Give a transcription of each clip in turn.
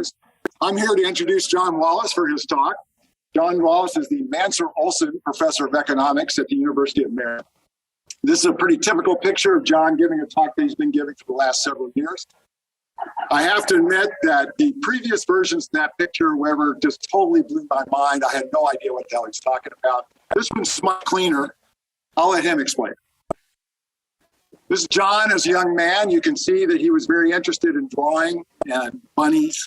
years. I'm here to introduce John Wallis for his talk. John Wallis is the Mansur Olson Professor of Economics at the University of Maryland. This is a pretty typical picture of John giving a talk that he's been giving for the last several years. I have to admit that the previous versions of that picture, whoever, just totally blew my mind. I had no idea what the hell he's talking about. This one's much cleaner. I'll let him explain. This is John as a young man. You can see that he was very interested in drawing and bunnies,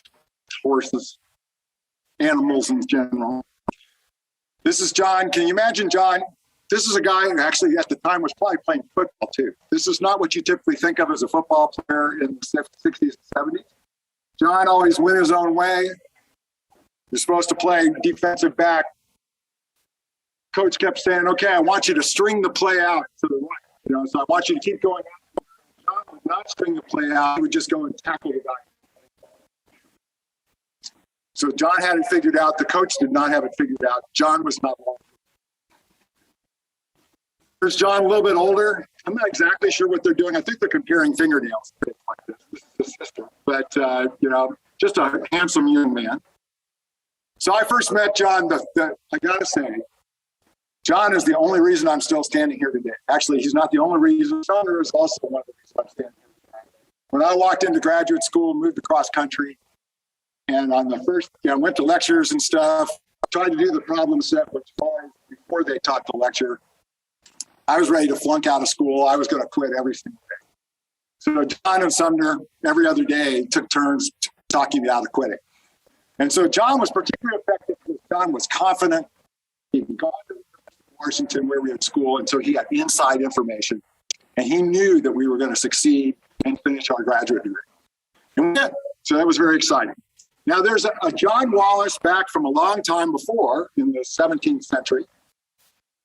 horses, animals in general. This is John. Can you imagine John? This is a guy who actually at the time was probably playing football too. This is not what you typically think of as a football player in the 60s and 70s. John always went his own way. You're supposed to play defensive back. Coach kept saying, okay, I want you to string the play out to the right. So I want you to keep going out. John would not string the play out. He would just go and tackle the guy. So John had it figured out. The coach did not have it figured out. John was not wrong. There's John a little bit older. I'm not exactly sure what they're doing. I think they're comparing fingernails. Like this. This is his sister. But, just a handsome young man. So I first met John. I got to say, John is the only reason I'm still standing here today. Actually, he's not the only reason. John is also one of the reasons I'm standing here today. When I walked into graduate school, moved across country, and on the first, went to lectures and stuff, tried to do the problem set, which was before they taught the lecture. I was ready to flunk out of school. I was going to quit every single day. So John and Sumner, every other day, took turns talking me out of quitting. And so John was particularly effective because John was confident. He'd gone to Washington where we had school, and so he had inside information. And he knew that we were going to succeed and finish our graduate degree. And we did. So that was very exciting. Now there's a John Wallis back from a long time before in the 17th century.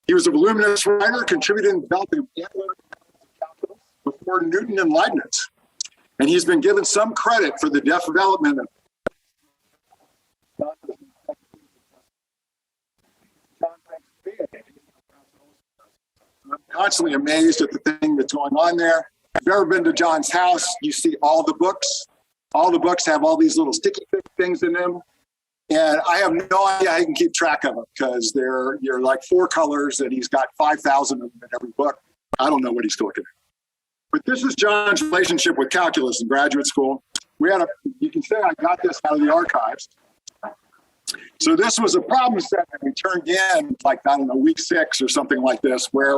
He was a voluminous writer, contributed in developing analytical calculus before Newton and Leibniz. And he's been given some credit for the development of I'm constantly amazed at the thing that's going on there. If you've ever been to John's house, you see all the books. All the books have all these little sticky things in them. And I have no idea how you can keep track of them because you're like 4 colors and he's got 5,000 of them in every book. I don't know what he's looking at. But this is John's relationship with calculus in graduate school. You can say I got this out of the archives. So this was a problem set that we turned in week 6 or something like this where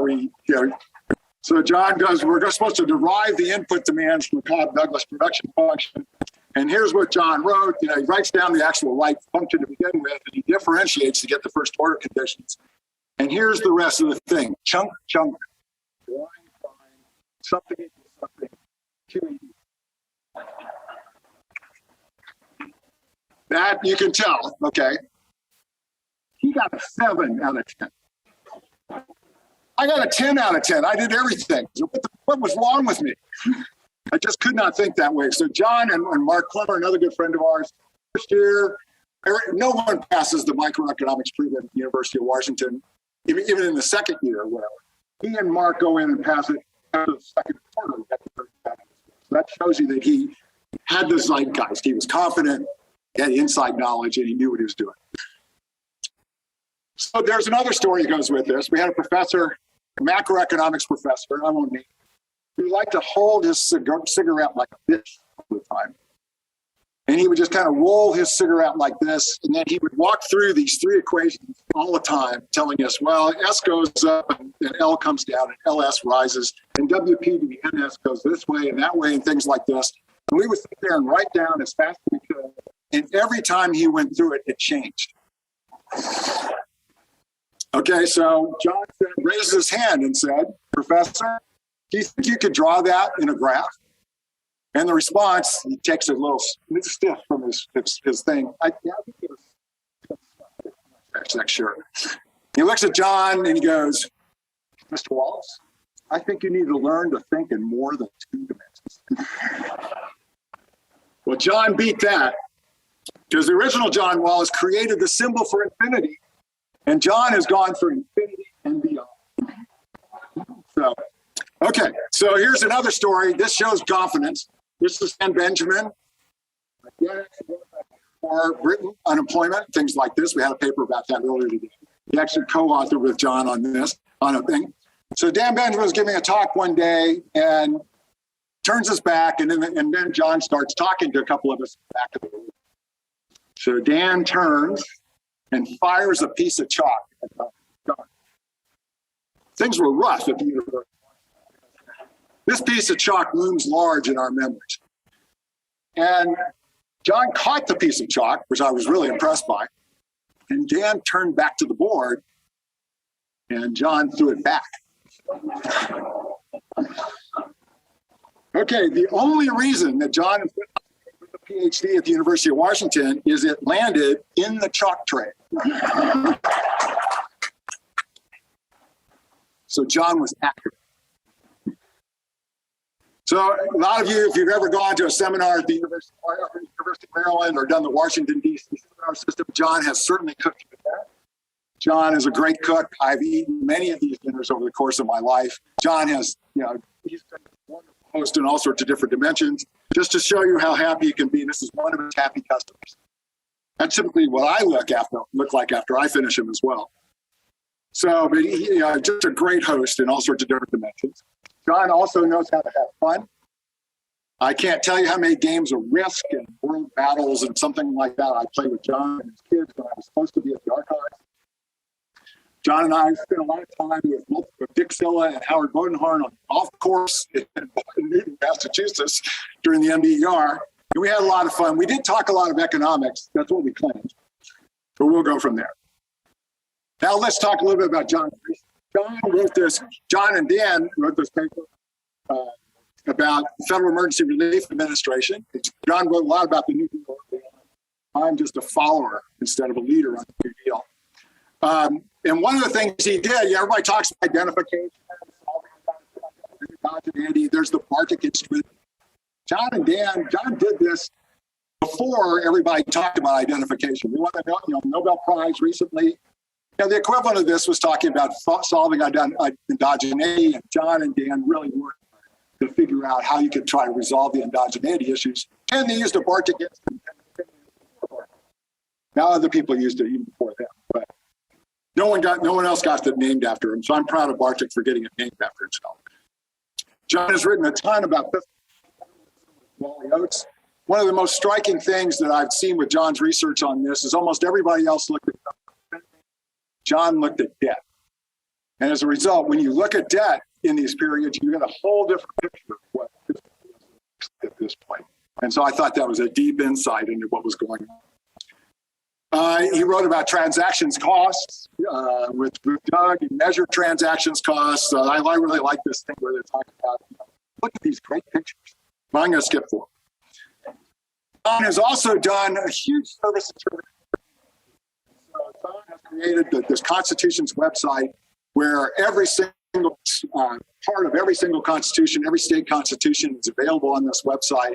so John goes, we're supposed to derive the input demands from the Cobb-Douglas production function. And here's what John wrote. He writes down the actual right function to begin with, and he differentiates to get the first order conditions. And here's the rest of the thing. Chunk, line, something equals something, QED. That you can tell, okay. He got a 7 out of 10. I got a 10 out of 10. I did everything. What was wrong with me? I just could not think that way. So John and Mark Clemmer, another good friend of ours, first year, no one passes the microeconomics proof at the University of Washington, even in the second year or whatever. He and Mark go in and pass it after the second quarter. So that shows you that he had the zeitgeist. He was confident, he had inside knowledge, and he knew what he was doing. So there's another story that goes with this. We had a professor, a macroeconomics professor, I won't name him. He liked to hold his cigarette like this all the time. And he would just kind of roll his cigarette like this, and then he would walk through these 3 equations all the time, telling us, well, S goes up and L comes down and LS rises, and WP to the NS goes this way and that way and things like this. And we would sit there and write down as fast as we could. And every time he went through it, it changed. Okay, so John raised his hand and said, Professor, do you think you could draw that in a graph? And the response, he takes a little stiff from his thing. I think it was actually not sure. He looks at John and he goes, Mr. Wallace, I think you need to learn to think in more than 2 dimensions. Well, John beat that because the original John Wallace created the symbol for infinity, and John has gone for infinity and beyond. So, okay, so here's another story. This shows confidence. This is Sam Benjamin. for Britain, unemployment, things like this. We had a paper about that earlier today. He actually co-authored with John on this, on a thing. So Dan Benjamin was giving a talk one day and turns his back, and then John starts talking to a couple of us back of the room. So Dan turns and fires a piece of chalk at John. Things were rough at the university. This piece of chalk looms large in our memories. And John caught the piece of chalk, which I was really impressed by, and Dan turned back to the board, and John threw it back. Okay, the only reason that John with a PhD at the University of Washington is it landed in the chalk tray. So John was accurate. So a lot of you, if you've ever gone to a seminar at the University of Maryland or done the Washington, D.C. seminar system, John has certainly cooked with that. John is a great cook. I've eaten many of these dinners over the course of my life. John has, he's been a wonderful host in all sorts of different dimensions. Just to show you how happy he can be, this is one of his happy customers. That's typically what I look like after I finish him as well. So, but he, just a great host in all sorts of different dimensions. John also knows how to have fun. I can't tell you how many games of Risk and World Battles and something like that I played with John and his kids when I was supposed to be at the archives. John and I spent a lot of time with Dick Silla and Howard Bodenhorn on the golf course in Newton, Massachusetts during the MBER. And we had a lot of fun. We did talk a lot of economics. That's what we claimed. But we'll go from there. Now let's talk a little bit about John. John and Dan wrote this paper about the Federal Emergency Relief Administration. John wrote a lot about the New Deal. I'm just a follower instead of a leader on the New Deal. And one of the things he did, everybody talks about identification, there's the Bartik instrument. John did this before everybody talked about identification. We won the Nobel Prize recently. The equivalent of this was talking about solving endogeneity, and John and Dan really worked to figure out how you could try to resolve the endogeneity issues. And they used a Bartik instrument. Now other people used it even before them, but no one else got it named after him. So I'm proud of Bartik for getting it named after himself. John has written a ton about Wallace. One of the most striking things that I've seen with John's research on this is almost everybody else looked at John looked at debt. And as a result, when you look at debt in these periods, you get a whole different picture of what at this point. And so I thought that was a deep insight into what was going on. He wrote about transactions costs with Doug. He measured transactions costs. I really like this thing where they're talking about, look at these great pictures. But I'm going to skip forward. John has also done a huge service interpretation. John has created this Constitution's website where every single part of every single constitution, every state constitution is available on this website.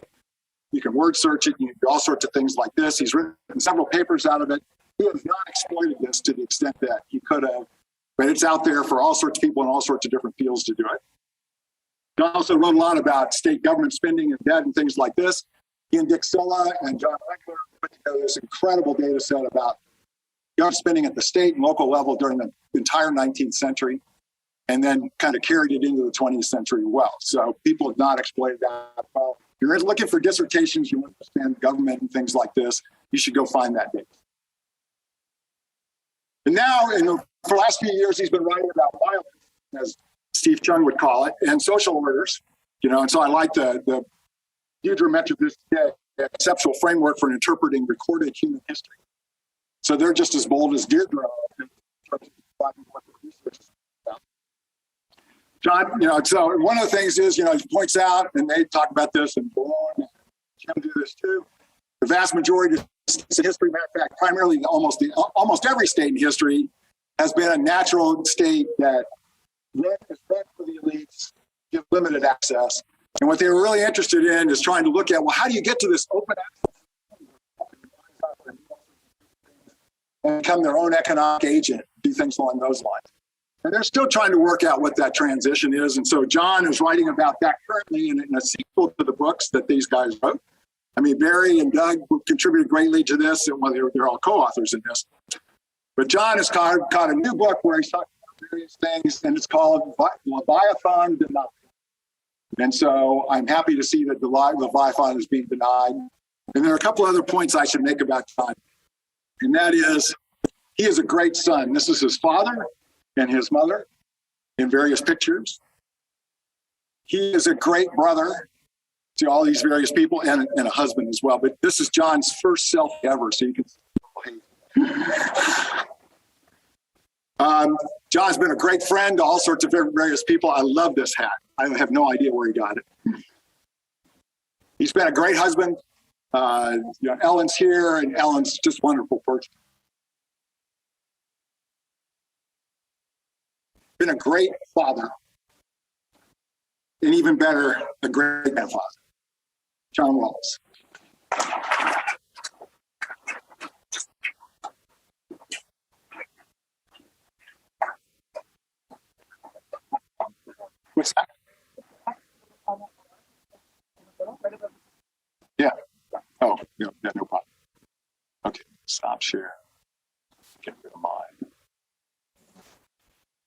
You can word search it. You can do all sorts of things like this. He's written several papers out of it. He has not exploited this to the extent that he could have, but it's out there for all sorts of people in all sorts of different fields to do it. John also wrote a lot about state government spending and debt and things like this. He and Dick Silla and John Eichler put together this incredible data set about government spending at the state and local level during the entire 19th century, and then kind of carried it into the 20th century well. So people have not exploited that well. If you're looking for dissertations, you understand government and things like this, you should go find that data. And now, for the last few years, he's been writing about violence, as Steve Chung would call it, and social orders. And so I like the Deidre mentioned this today, the conceptual framework for interpreting recorded human history. So they're just as bold as Deirdre in terms of what the research is about. John, so one of the things is, he points out, and they talk about this, and Jim do this too. The vast majority of states in history, matter of fact, primarily almost every state in history has been a natural state that is rent for the elites, give limited access. And what they were really interested in is trying to look at, well, how do you get to this open access and become their own economic agent, do things along those lines. And they're still trying to work out what that transition is. And so John is writing about that currently in a sequel to the books that these guys wrote. I mean, Barry and Doug contributed greatly to this, and well, they're all co-authors in this. But John has caught a new book where he's talking about various things, and it's called Leviathan Denied. And so I'm happy to see that the Leviathan is being denied. And there are a couple other points I should make about John. And that is, he is a great son. This is his father and his mother in various pictures. He is a great brother to all these various people and a husband as well. But this is John's first selfie ever, so you can see. John's been a great friend to all sorts of various people. I love this hat. I have no idea where he got it. He's been a great husband. Ellen's here, and Ellen's just a wonderful person. Been a great father, and even better, a great grandfather. John Wallace. What's that? Yeah. Oh, no problem. Okay, stop share. Get rid of mine.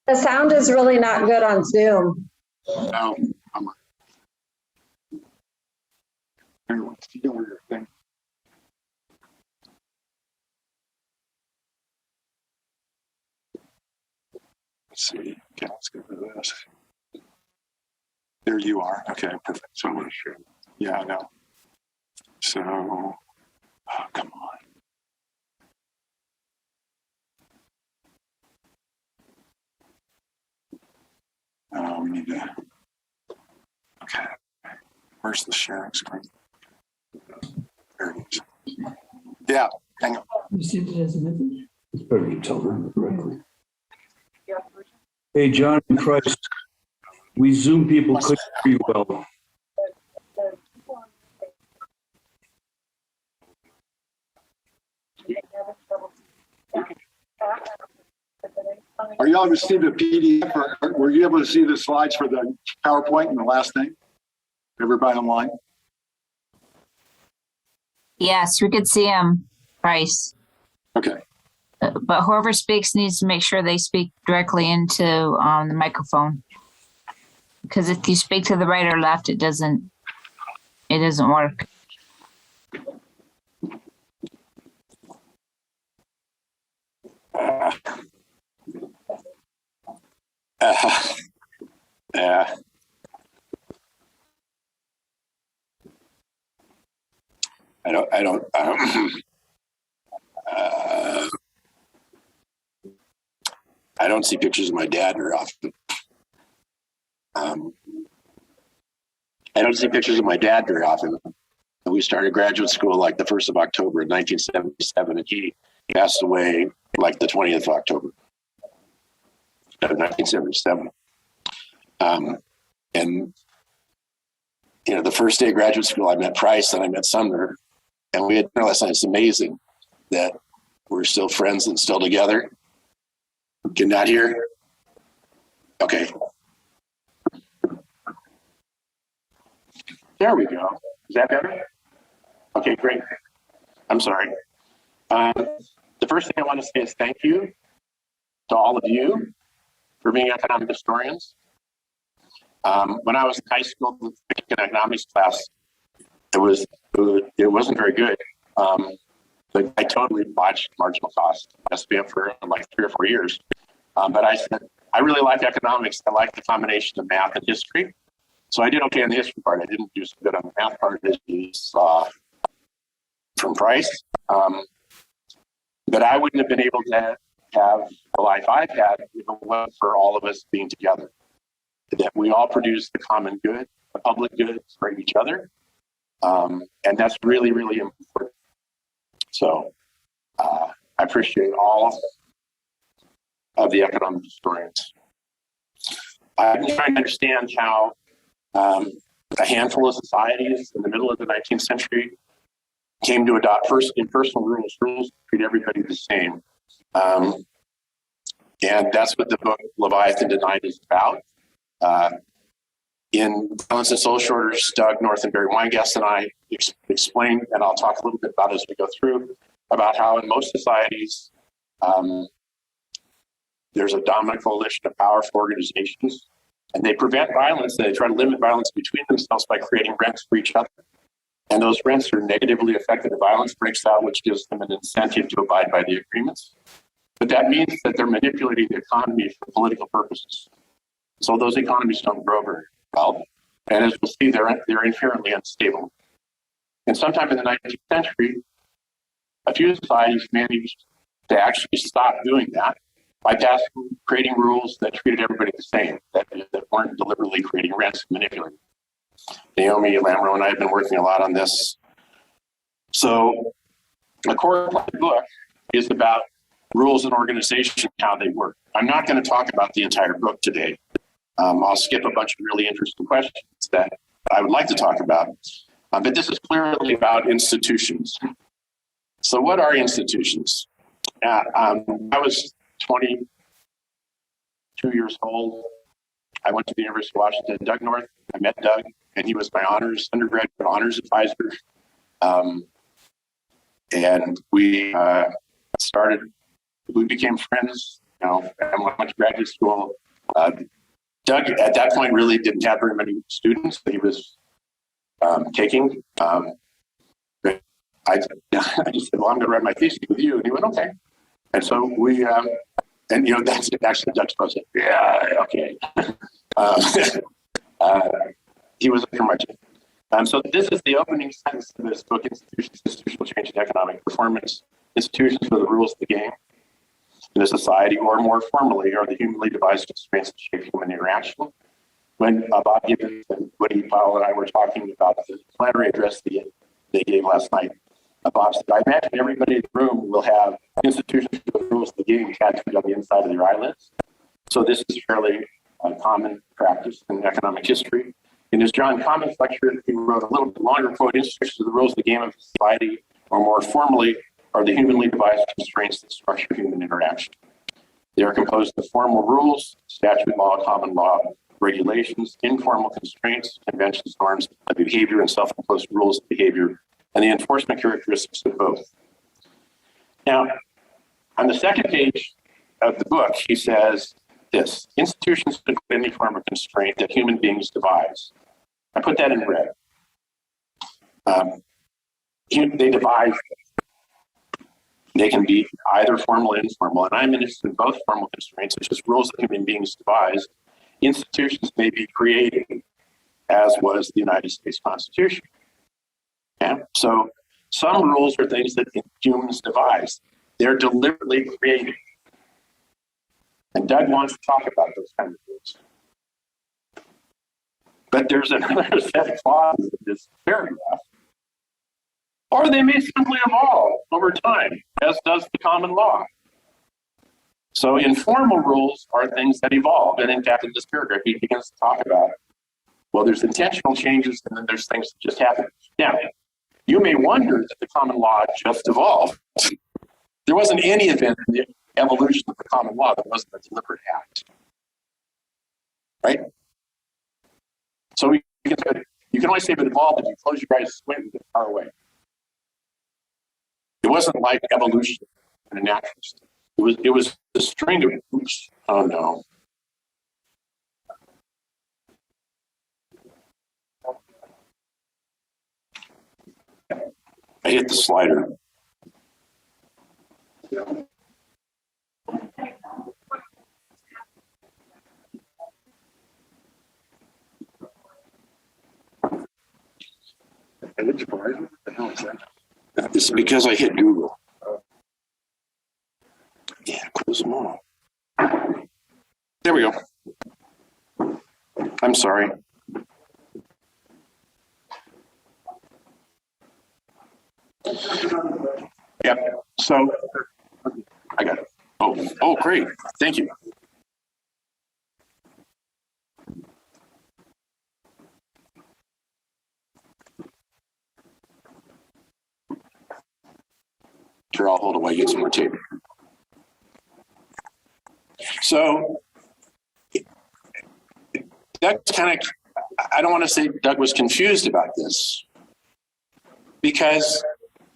The sound is really not good on Zoom. No, I'm everyone's dealing with your thing. Let's see. Okay, let's get rid of this. There you are. Okay, perfect. So I'm going to share. Yeah, I know. So, oh, come on. We need to. Okay. Where's the sharing screen? There it is. Yeah, hang on. You sent it as a message? It's better to tell them directly. Hey, John and Christ, we Zoom people couldn't hear you well. Are you able to see the PDF, or were you able to see the slides for the PowerPoint and the last thing? Everybody online? Yes, we could see him, Bryce. Okay. But whoever speaks needs to make sure they speak directly into the microphone. Because if you speak to the right or left, it doesn't work. Yeah. I don't see pictures of my dad very often. I don't see pictures of my dad very often. We started graduate school like the 1st of October in 1977, and he passed away like the 20th of October of 1977. And the first day of graduate school, I met Price and I met Sumner, and we had dinner last night. It's amazing that we're still friends and still together. Can not hear? Okay. There we go. Is that better? Okay, great. I'm sorry. The first thing I want to say is thank you to all of you for being economic historians. When I was in high school, the economics class, it wasn't very good. But I totally botched marginal cost SPM for like 3 or 4 years. But I said, I really like economics. I like the combination of math and history. So I did okay on the history part. I didn't do so good on the math part, as you saw from Price. But I wouldn't have been able to have the life I've had if it wasn't for all of us being together. That we all produce the common good, the public good for each other. And that's really, really important. So I appreciate all of the economic historians. I'm trying to understand how a handful of societies in the middle of the 19th century came to adopt impersonal rules to treat everybody the same. And that's what the book Leviathan Denied is about. In Balance and Social Orders, Doug North and Barry Weingast and I explained, and I'll talk a little bit about as we go through, about how in most societies, there's a dominant coalition of powerful organizations, and they prevent violence. They try to limit violence between themselves by creating rents for each other. And those rents are negatively affected if violence breaks out, which gives them an incentive to abide by the agreements. But that means that they're manipulating the economy for political purposes. So those economies don't grow very well. And as we'll see, they're inherently unstable. And sometime in the 19th century, a few societies managed to actually stop doing that by creating rules that treated everybody the same, that weren't deliberately creating rents and manipulating. Naomi Lamro and I have been working a lot on this. So the core part of the book is about rules and organization, how they work. I'm not going to talk about the entire book today. I'll skip a bunch of really interesting questions that I would like to talk about. But this is clearly about institutions. So what are institutions? I was 22 years old. I went to the University of Washington, Doug North. I met Doug, and he was my undergraduate honors advisor. And we became friends, and went to graduate school. Doug, at that point, really didn't have very many students that he was taking. I just said, well, I'm going to write my thesis with you. And he went, okay. And so we, that's actually Doug's process. Yeah, okay. He was a curmudgeon. So this is the opening sentence of this book, Institutions, Institutional Change and Economic Performance. Institutions are the rules of the game in a society, or more formally, are the humanly devised constraints that shape human interaction. When Bob Gibbons and Woody Powell and I were talking about the plenary address they gave last night, Bob said, I imagine everybody in the room will have institutions for the rules of the game tattooed on the inside of their eyelids. So this is fairly common practice in economic history. In his John Commons lecture, he wrote a little bit longer quote, institutions are the rules of the game of society, or more formally, are the humanly devised constraints that structure human interaction. They are composed of formal rules, statute law, common law, regulations, informal constraints, conventions, norms of behavior, and self-imposed rules of behavior, and the enforcement characteristics of both. Now, on the second page of the book, he says this: institutions include any form of constraint that human beings devise. I put that in red. They devise. They can be either formal or informal, and I'm interested in both formal constraints, such as rules that human beings devise. Institutions may be created, as was the United States Constitution. Okay? So some rules are things that humans devise. They're deliberately created. And Doug wants to talk about those kind of rules. But there's another set of clauses in this paragraph. Or they may simply evolve over time, as does the common law. So informal rules are things that evolve. And in fact, in this paragraph, he begins to talk about, well, there's intentional changes and then there's things that just happen. Now, you may wonder that the common law just evolved. There wasn't any event in the evolution of the common law that wasn't a deliberate act. Right? So you can only say it evolved if you close your eyes, squint, and get far away. It wasn't like evolution in a natural state. It was a string of oops. Oh no. I hit the slider. What the hell is that? It's because I hit Google. Yeah, close them all. There we go. I'm sorry. Yeah, so I got it. Oh, great. Thank you. Sure, I'll hold away, get some more tape. So that's kind of I don't want to say Doug was confused about this, because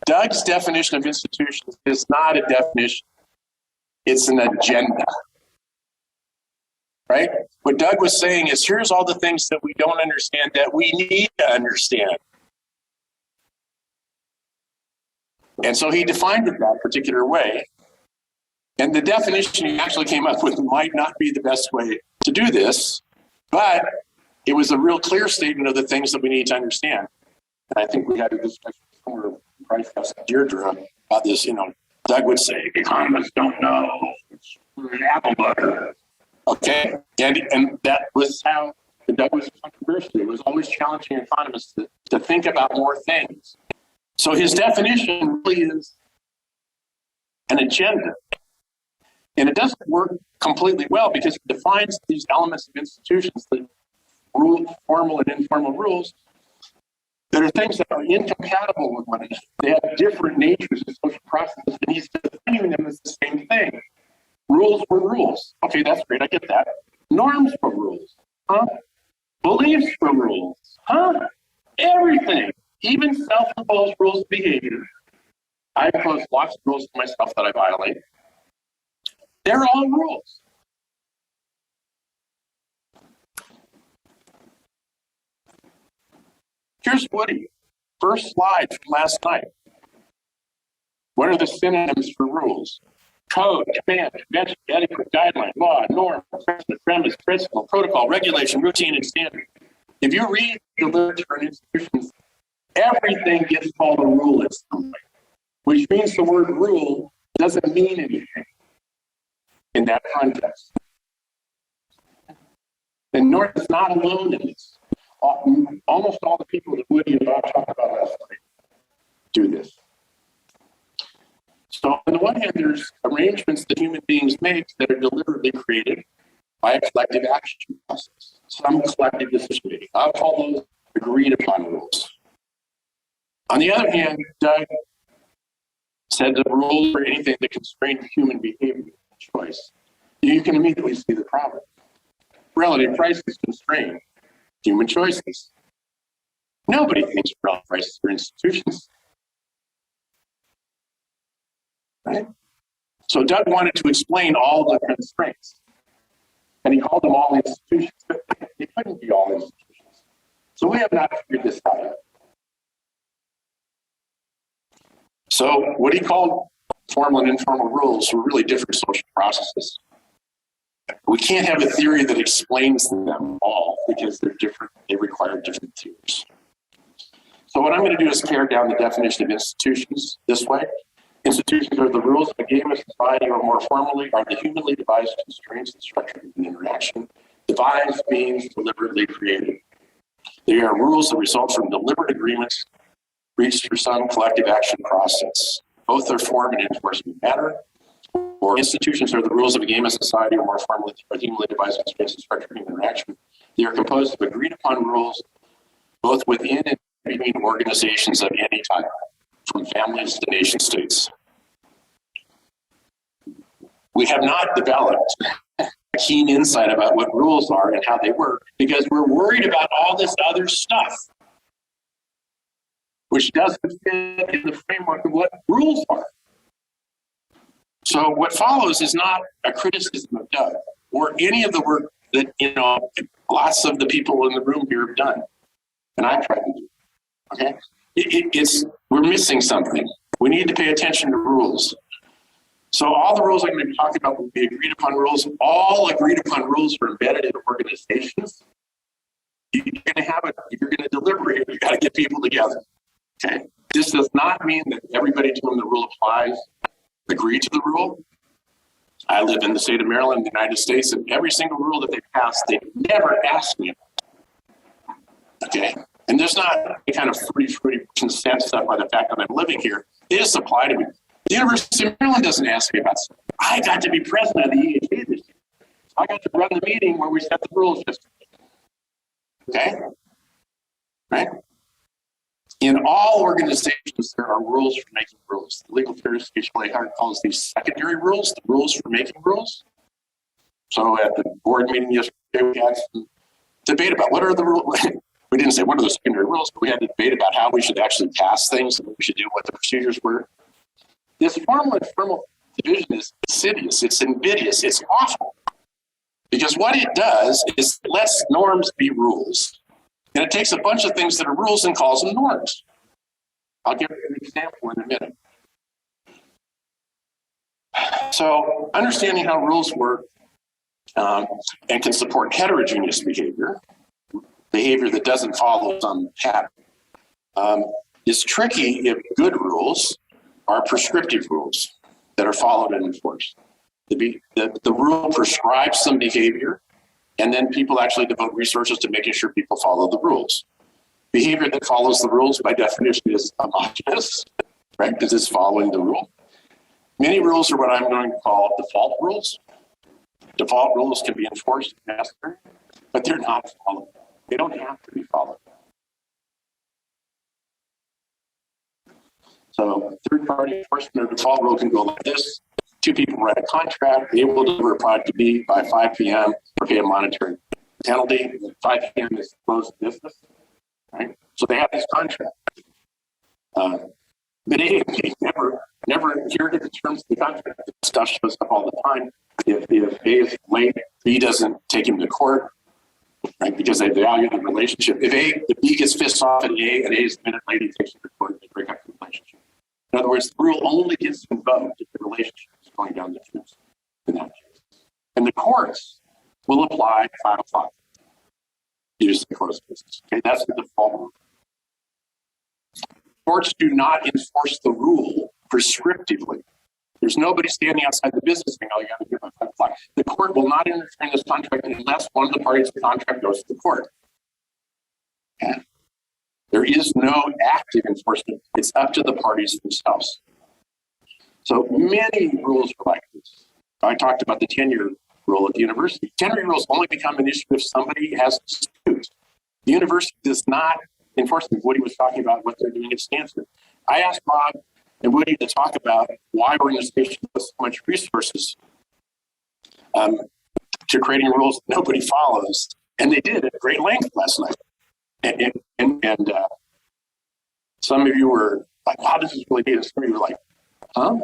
Doug's definition of institutions is not a definition. It's an agenda, right? What Doug was saying is, here's all the things that we don't understand that we need to understand. And so he defined it that particular way. And the definition he actually came up with might not be the best way to do this, but it was a real clear statement of the things that we need to understand. And I think we had a discussion somewhere, Price House, Deirdre, about this. Doug would say, economists don't know. It's apple butter. Okay. And that was how Doug was controversial. It was always challenging economists to think about more things. So his definition really is an agenda. And it doesn't work completely well because it defines these elements of institutions, the formal and informal rules, that are things that are incompatible with one another. They have different natures of social processes, and he's defining them as the same thing. Rules were rules. Okay, that's great. I get that. Norms were rules. Huh? Beliefs were rules. Huh? Everything. Even self-imposed rules of behavior. I impose lots of rules to myself that I violate. They're all rules. Here's Woody. First slide from last night. What are the synonyms for rules? Code, command, convention, etiquette, guideline, law, norm, precedent, premise, principle, protocol, regulation, routine, and standard. If you read the literature and institutions, everything gets called a rule at some point, which means the word rule doesn't mean anything in that context. And North is not alone in this. Almost all the people that Woody and Bob talked about last night do this. So on the one hand, there's arrangements that human beings make that are deliberately created by a collective action process, some collective decision making. I'll call those agreed upon rules. On the other hand, Doug said the rules are anything that constrain human behavior and choice. You can immediately see the problem. Relative prices constrain human choices. Nobody thinks relative prices are institutions. Right? So Doug wanted to explain all the constraints. And he called them all institutions, but they couldn't be all institutions. So we have not figured this out yet. So what he called formal and informal rules were really different social processes. We can't have a theory that explains them all because they're different. They require different theories. So what I'm going to do is pare down the definition of institutions this way. Institutions are the rules of a game of society, or more formally, are the humanly devised constraints and structure of an interaction. Devised means deliberately created. They are rules that result from deliberate agreements reached through some collective action process. Both their form and enforcement matter. Or institutions are the rules of a game of society, or more formally, are humanly devised constraints and structure of human interaction. They are composed of agreed upon rules, both within and between organizations of any type, from families to nation states. We have not developed a keen insight about what rules are and how they work because we're worried about all this other stuff, which doesn't fit in the framework of what rules are. So what follows is not a criticism of Doug or any of the work that, lots of the people in the room here have done. And I tried to do. Okay? We're missing something. We need to pay attention to rules. So all the rules I'm going to be talking about will be agreed upon rules. All agreed upon rules are embedded in organizations. You're going to have it. If you're going to deliberate, you got to get people together. Okay? This does not mean that everybody to whom the rule applies agree to the rule. I live in the state of Maryland, the United States, and every single rule that they pass, they never ask me about. Okay? And there's not any kind of free consent stuff by the fact that I'm living here. They just apply to me. The University of Maryland doesn't ask me about stuff. I got to be president of the EHA this year. I got to run the meeting where we set the rules yesterday. Okay? Right? In all organizations, there are rules for making rules. The Legal Affairs EHA calls these secondary rules, the rules for making rules. So at the board meeting yesterday, we had some debate about what are the rules. We didn't say what are the secondary rules, but we had a debate about how we should actually pass things and what we should do, what the procedures were. This formal and informal division is insidious, it's invidious, it's awful. Because what it does is it lets norms be rules. And it takes a bunch of things that are rules and calls them norms. I'll give you an example in a minute. So understanding how rules work and can support heterogeneous behavior that doesn't follow some pattern, is tricky if good rules are prescriptive rules that are followed and enforced. The rule prescribes some behavior, and then people actually devote resources to making sure people follow the rules. Behavior that follows the rules, by definition, is homogeneous, right? Because it's following the rule. Many rules are what I'm going to call default rules. Default rules can be enforced if necessary, but they're not followed. They don't have to be followed. So third-party enforcement of default rule can go like this. 2 people write a contract. They will deliver a product to B by 5 p.m. or pay a monetary penalty. 5 p.m. is closed business, right? So they have this contract. But A never adhere to the terms of the contract. Stuff shows up all the time. If A is late, B doesn't take him to court, right? Because they value the relationship. If B gets pissed off at A and A is a minute late, he takes him to court and they break up the relationship. In other words, the rule only gets invoked if the relationship is going down the tubes in that case. And the courts will apply 5 o'clock. You just say close business. Okay, that's the default rule. Courts do not enforce the rule prescriptively. There's nobody standing outside the business saying, oh, you got to do it by 5 o'clock. The court will not interfere in this contract unless one of the parties to the contract goes to the court. Okay. There is no active enforcement. It's up to the parties themselves. So many rules are like this. I talked about the tenure rule at the university. Tenure rules only become an issue if somebody has a dispute. The university does not enforce them. Woody was talking about what they're doing at Stanford. I asked Bob and Woody to talk about why organizations put so much resources to creating rules that nobody follows. And they did at great length last night. And some of you were like, wow, this is really neat. And some of you were like, huh?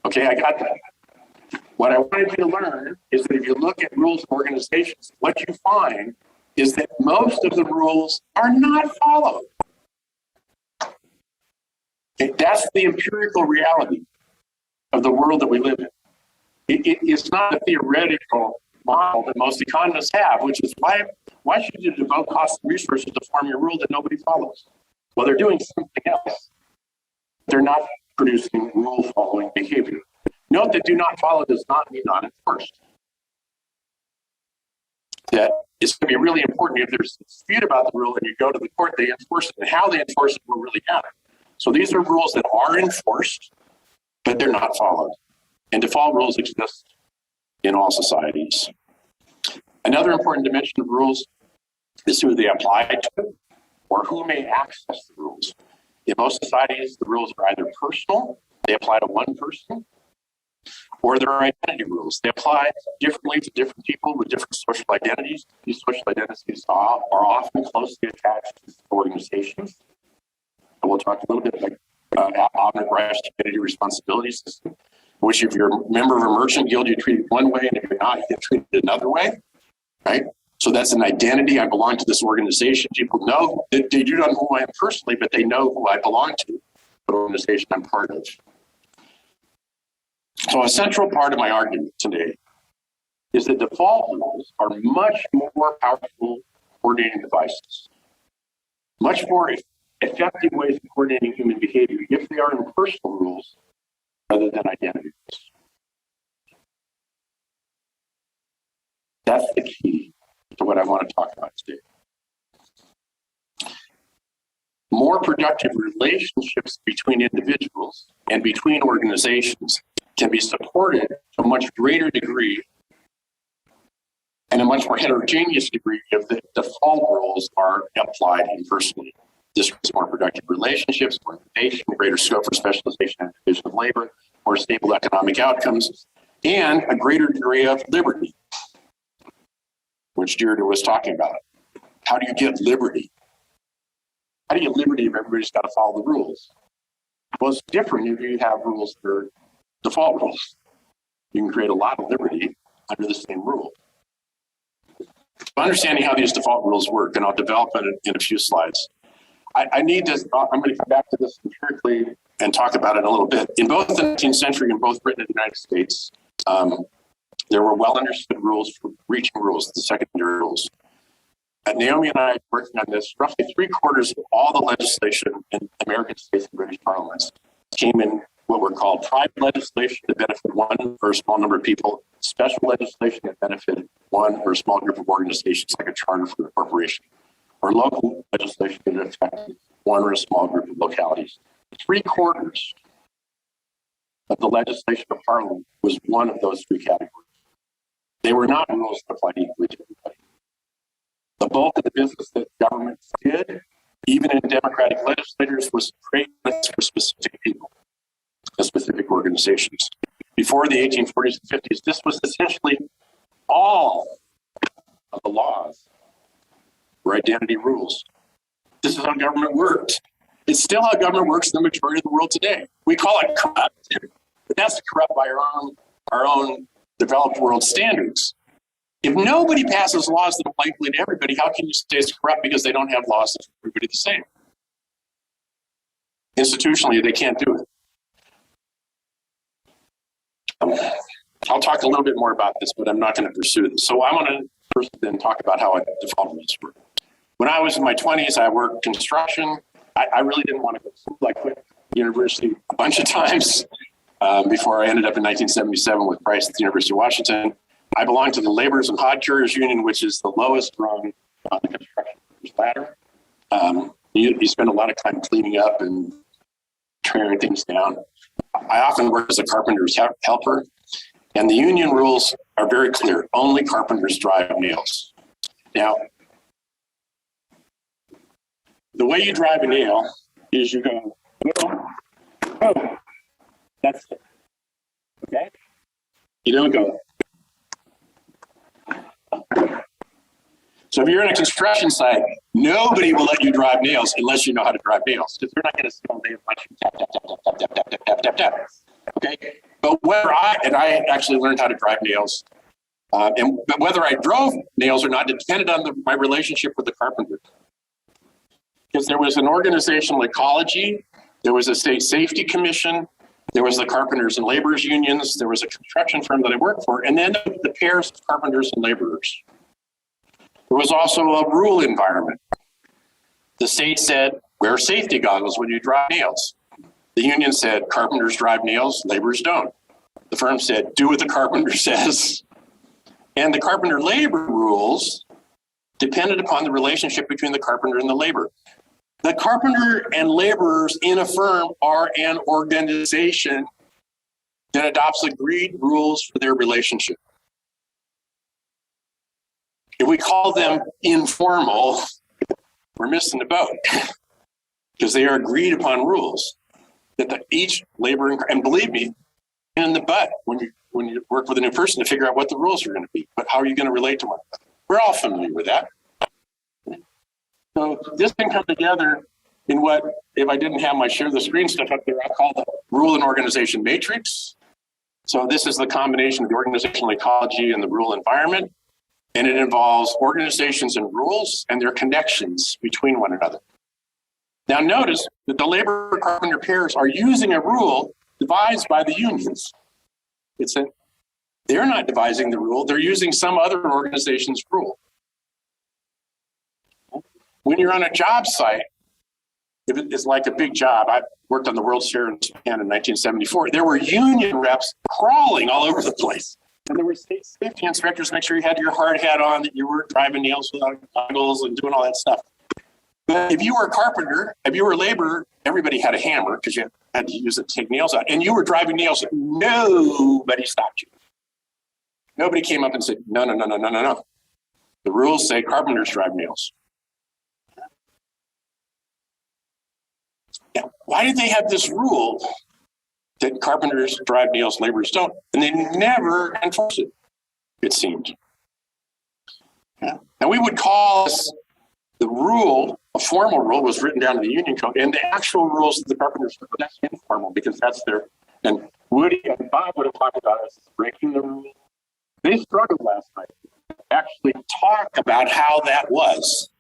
Okay, I got that. What I wanted you to learn is that if you look at rules of organizations, what you find is that most of the rules are not followed. Okay, that's the empirical reality of the world that we live in. It's not a theoretical model that most economists have, which is why should you devote cost and resources to form your rule that nobody follows? Well, they're doing something else. They're not producing rule-following behavior. Note that do not follow does not mean not enforced. That it's going to be really important if there's a dispute about the rule and you go to the court, they enforce it. And how they enforce it will really matter. So these are rules that are enforced, but they're not followed. And default rules exist in all societies. Another important dimension of rules is who they apply to or who may access the rules. In most societies, the rules are either personal, they apply to one person, or they're identity rules. They apply differently to different people with different social identities. These social identities are often closely attached to organizations. And we'll talk a little bit about omnivorous community responsibility system, in which if you're a member of a merchant guild, you're treated one way, and if you're not, you get treated another way, right? So that's an identity. I belong to this organization. People know that they do not know who I am personally, but they know who I belong to, what organization I'm part of. So a central part of my argument today is that default rules are much more powerful coordinating devices, much more effective ways of coordinating human behavior if they are impersonal rules rather than identity rules. That's the key to what I want to talk about today. More productive relationships between individuals and between organizations can be supported to a much greater degree and a much more heterogeneous degree if the default rules are applied impersonally. This creates more productive relationships, more innovation, greater scope for specialization and division of labor, more stable economic outcomes, and a greater degree of liberty. which Deirdre was talking about. How do you get liberty? How do you get liberty if everybody's got to follow the rules? Well, it's different if you have rules that are default rules. You can create a lot of liberty under the same rule. Understanding how these default rules work, and I'll develop it in a few slides. I'm going to come back to this empirically and talk about it a little bit. In both the 19th century and both Britain and the United States, there were well understood rules for reaching rules, the secondary rules. Naomi and I are working on this. Roughly 3/4 of all the legislation in American states and British parliaments came in what were called private legislation that benefited one or a small number of people, special legislation that benefited one or a small group of organizations like a charter for a corporation, or local legislation that affected one or a small group of localities. 3/4 of the legislation of Parliament was one of those three categories. They were not rules that applied equally to everybody. The bulk of the business that governments did, even in democratic legislatures, was create lists for specific people and specific organizations. Before the 1840s and 50s, this was essentially all of the laws were identity rules. This is how government works. It's still how government works in the majority of the world today. We call it corrupt, but that's corrupt by our own developed world standards. If nobody passes laws that apply equally to everybody, how can you say it's corrupt because they don't have laws that are everybody the same? Institutionally, they can't do it. I'll talk a little bit more about this, but I'm not going to pursue this. So I want to first then talk about how default rules work. When I was in my 20s, I worked construction. I really didn't want to go to school. I quit university a bunch of times before I ended up in 1977 with Price at the University of Washington. I belong to the Laborers and Hod Carriers Union, which is the lowest rung on the construction ladder. You spend a lot of time cleaning up and tearing things down. I often work as a carpenter's helper, and the union rules are very clear. Only carpenters drive nails. Now, the way you drive a nail is you go, oh, that's it. Okay? You don't go. So if you're in a construction site, nobody will let you drive nails unless you know how to drive nails, because they're not going to sit all day and watch you tap, tap, tap, tap, tap, tap, tap, tap, tap, tap. Okay? But I actually learned how to drive nails. But whether I drove nails or not, it depended on my relationship with the carpenter. Because there was an organizational ecology, there was a state safety commission, there was the carpenters and laborers unions, there was a construction firm that I worked for, and then the pairs of carpenters and laborers. There was also a rule environment. The state said, wear safety goggles when you drive nails. The union said, carpenters drive nails, laborers don't. The firm said, do what the carpenter says. And the carpenter labor rules depended upon the relationship between the carpenter and the laborer. The carpenter and laborers in a firm are an organization that adopts agreed rules for their relationship. If we call them informal, we're missing the boat because they are agreed upon rules that each labor, and believe me, in the butt when you work with a new person to figure out what the rules are going to be, but how are you going to relate to one another? We're all familiar with that. So this can come together in what, if I didn't have my share the screen stuff up there, I call the rule and organization matrix. So this is the combination of the organizational ecology and the rule environment. And it involves organizations and rules and their connections between one another. Now notice that the labor carpenter pairs are using a rule devised by the unions. They're not devising the rule, they're using some other organization's rule. When you're on a job site, if it's like a big job, I worked on the World's Fair in Japan in 1974, there were union reps crawling all over the place. And there were state safety inspectors, make sure you had your hard hat on, that you weren't driving nails without goggles and doing all that stuff. But if you were a carpenter, if you were a laborer, everybody had a hammer because you had to use it to take nails out. And you were driving nails, nobody stopped you. Nobody came up and said, no. The rules say carpenters drive nails. Now, why did they have this rule that carpenters drive nails, laborers don't? And they never enforced it, it seemed. And we would call this the rule, a formal rule was written down in the union code, and the actual rules of the carpenters, that's informal because that's their, and Woody and Bob would have talked about us breaking the rules. They struggled last night to actually talk about how that was,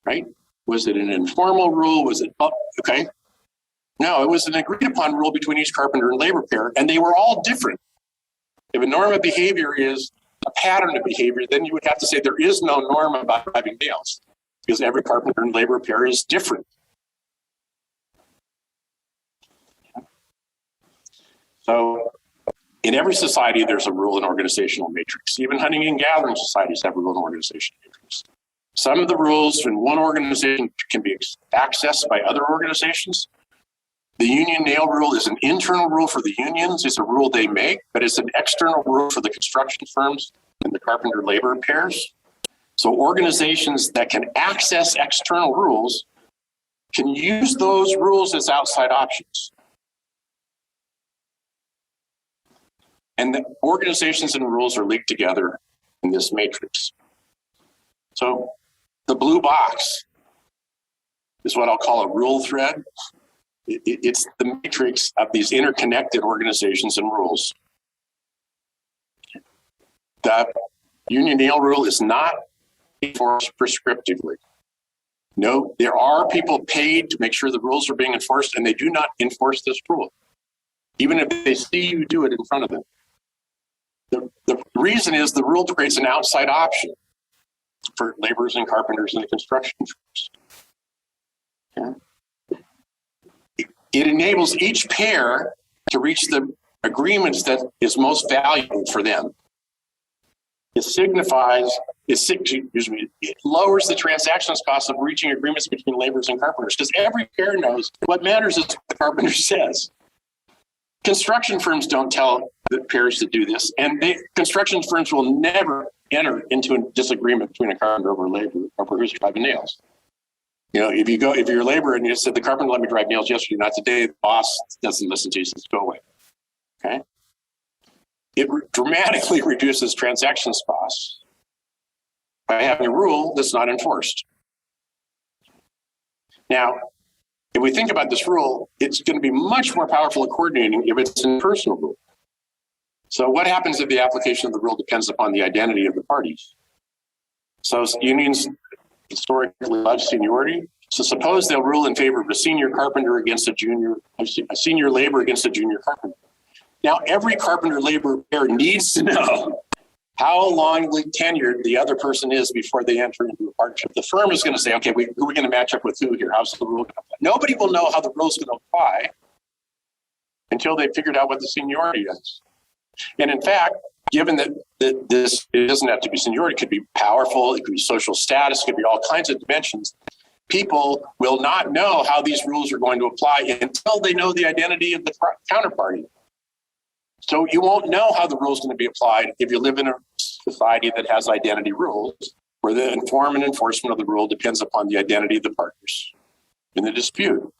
right? Was it an informal rule? Was it, okay. No, it was an agreed upon rule between each carpenter and labor pair, and they were all different. If a norm of behavior is a pattern of behavior, then you would have to say there is no norm about driving nails because every carpenter and labor pair is different. So in every society, there's a rule and organizational matrix. Even hunting and gathering societies have a rule and organizational matrix. Some of the rules in one organization can be accessed by other organizations. The union nail rule is an internal rule for the unions. It's a rule they make, but it's an external rule for the construction firms and the carpenter labor pairs. So organizations that can access external rules can use those rules as outside options. And the organizations and rules are linked together in this matrix. So the blue box is what I'll call a rule thread. It's the matrix of these interconnected organizations and rules. The union nail rule is not enforced prescriptively. No, there are people paid to make sure the rules are being enforced, and they do not enforce this rule, even if they see you do it in front of them. The reason is the rule creates an outside option for laborers and carpenters in the construction firms. Okay. It enables each pair to reach the agreements that is most valuable for them. It lowers the transactions cost of reaching agreements between laborers and carpenters because every pair knows what matters is what the carpenter says. Construction firms don't tell the pairs to do this, and construction firms will never enter into a disagreement between a carpenter over labor over who's driving nails. You know, if you're a laborer and you said the carpenter let me drive nails yesterday, not today, the boss doesn't listen to you, says go away. Okay. It dramatically reduces transactions costs by having a rule that's not enforced. Now, if we think about this rule, it's going to be much more powerful at coordinating if it's an impersonal rule. So what happens if the application of the rule depends upon the identity of the parties? So unions historically love seniority. So suppose they'll rule in favor of a senior carpenter against a senior labor against a junior carpenter. Now, every carpenter labor pair needs to know how longly tenured the other person is before they enter into a partnership. The firm is going to say, okay, who are we going to match up with who here? How's the rule going to apply? Nobody will know how the rule is going to apply until they've figured out what the seniority is. And in fact, given that this, it doesn't have to be seniority, it could be powerful, it could be social status, it could be all kinds of dimensions. People will not know how these rules are going to apply until they know the identity of the counterparty. So you won't know how the rule is going to be applied if you live in a society that has identity rules, where the form and enforcement of the rule depends upon the identity of the partners in the dispute.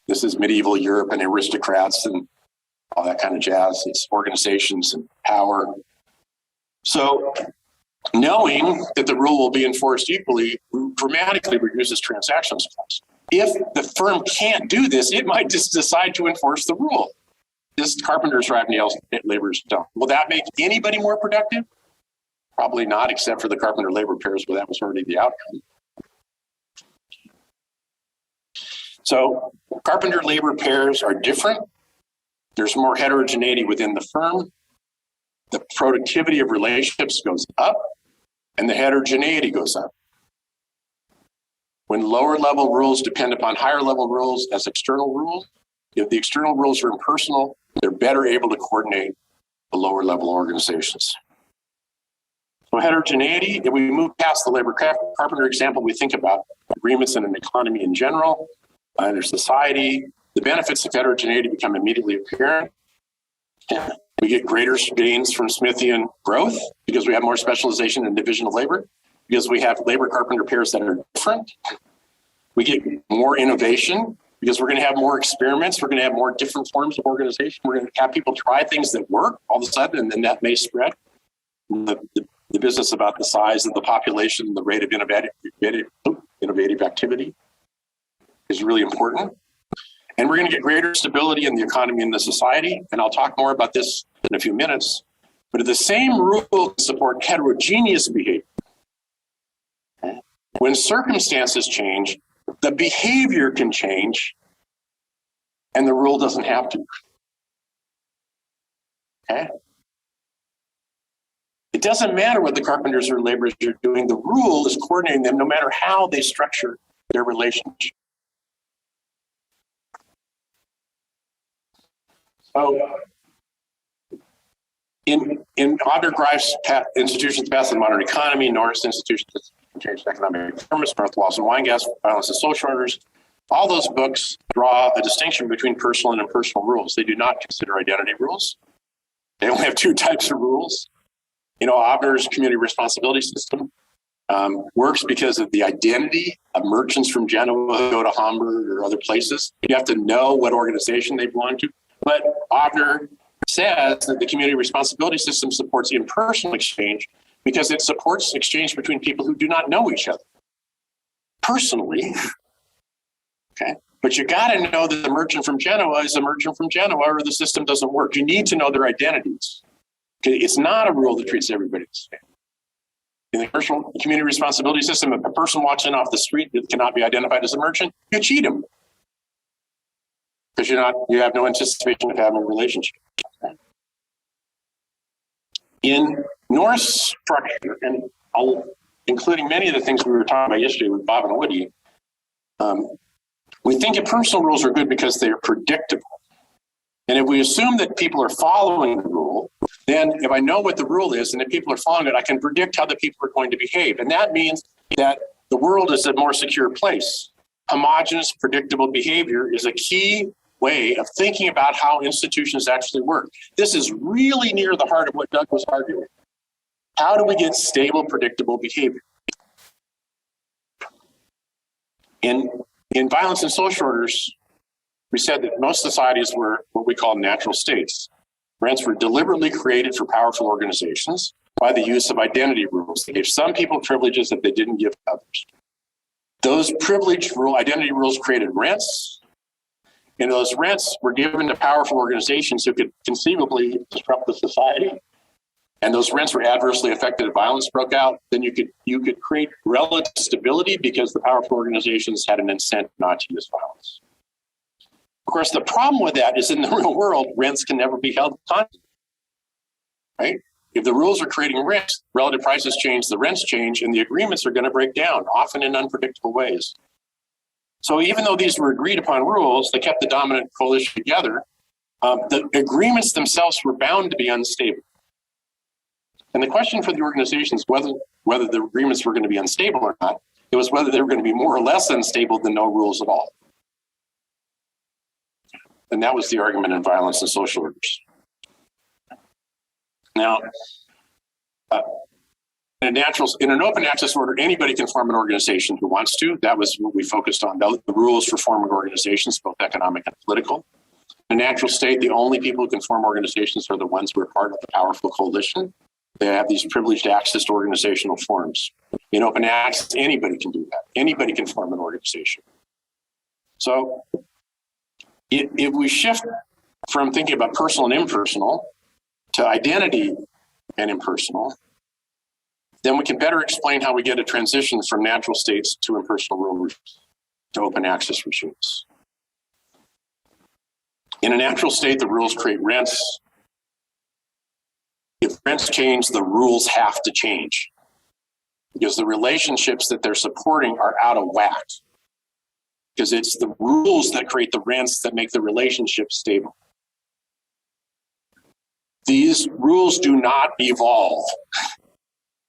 This is medieval Europe and aristocrats and all that kind of jazz. It's organizations and power. So knowing that the rule will be enforced equally dramatically reduces transactions costs. If the firm can't do this, it might just decide to enforce the rule. This carpenters drive nails, laborers don't. Will that make anybody more productive? Probably not, except for the carpenter labor pairs, where that was already the outcome. So carpenter labor pairs are different. There's more heterogeneity within the firm. The productivity of relationships goes up and the heterogeneity goes up. When lower level rules depend upon higher level rules as external rules, if the external rules are impersonal, they're better able to coordinate the lower level organizations. So heterogeneity, if we move past the labor carpenter example, we think about agreements in an economy in general, in society, the benefits of heterogeneity become immediately apparent. We get greater gains from Smithian growth because we have more specialization and division of labor, because we have labor carpenter pairs that are different. We get more innovation because we're going to have more experiments. We're going to have more different forms of organization. We're going to have people try things that work all of a sudden, and then that may spread. The the business about the size of the population, the rate of innovative activity is really important. And we're going to get greater stability in the economy and the society. And I'll talk more about this in a few minutes. But the same rule support heterogeneous behavior. When circumstances change, the behavior can change, and the rule doesn't have to. Okay? It doesn't matter what the carpenters or laborers are doing. The rule is coordinating them no matter how they structure their relationship. So, in Ottergreif's Institutions Path of the Modern Economy, Norris Institutions that Changed Economic Performance, North, Wallace, and Weingast, Violence and Social Orders, all those books draw a distinction between personal and impersonal rules. They do not consider identity rules. They only have two types of rules. You know, Obner's community responsibility system works because of the identity of merchants from Genoa who go to Hamburg or other places. You have to know what organization they belong to. But Obner says that the community responsibility system supports impersonal exchange because it supports exchange between people who do not know each other personally. Okay, but you got to know that the merchant from Genoa is a merchant from Genoa, or the system doesn't work. You need to know their identities. Okay, it's not a rule that treats everybody the same. In the personal community responsibility system, if a person walks in off the street that cannot be identified as a merchant, you cheat him because you have no anticipation of having a relationship. In Norris structure, and including many of the things we were talking about yesterday with Bob and Woody, we think impersonal rules are good because they are predictable. And if we assume that people are following the rule, then if I know what the rule is and if people are following it, I can predict how the people are going to behave. And that means that the world is a more secure place. Homogeneous, predictable behavior is a key way of thinking about how institutions actually work. This is really near the heart of what Doug was arguing. How do we get stable, predictable behavior? In Violence and Social Orders, we said that most societies were what we call natural states. Rents were deliberately created for powerful organizations by the use of identity rules. They gave some people privileges that they didn't give others. Those identity rules created rents, and those rents were given to powerful organizations who could conceivably disrupt the society. And those rents were adversely affected if violence broke out. Then you could create relative stability because the powerful organizations had an incentive not to use violence. Of course, the problem with that is in the real world, rents can never be held constant, right? If the rules are creating rents, relative prices change, the rents change, and the agreements are going to break down, often in unpredictable ways. So even though these were agreed upon rules, they kept the dominant coalition together. The agreements themselves were bound to be unstable. And the question for the organizations whether the agreements were going to be unstable or not, it was whether they were going to be more or less unstable than no rules at all. And that was the argument in Violence and Social Orders. Now, in an open access order, anybody can form an organization who wants to. That was what we focused on, the rules for forming organizations, both economic and political. In a natural state, the only people who can form organizations are the ones who are part of the powerful coalition. They have these privileged access to organizational forms. In open access, anybody can do that. Anybody can form an organization. So if we shift from thinking about personal and impersonal to identity and impersonal, then we can better explain how we get a transition from natural states to impersonal rule regimes, to open access regimes. In a natural state, the rules create rents. If rents change, the rules have to change because the relationships that they're supporting are out of whack. Because it's the rules that create the rents that make the relationship stable. These rules do not evolve.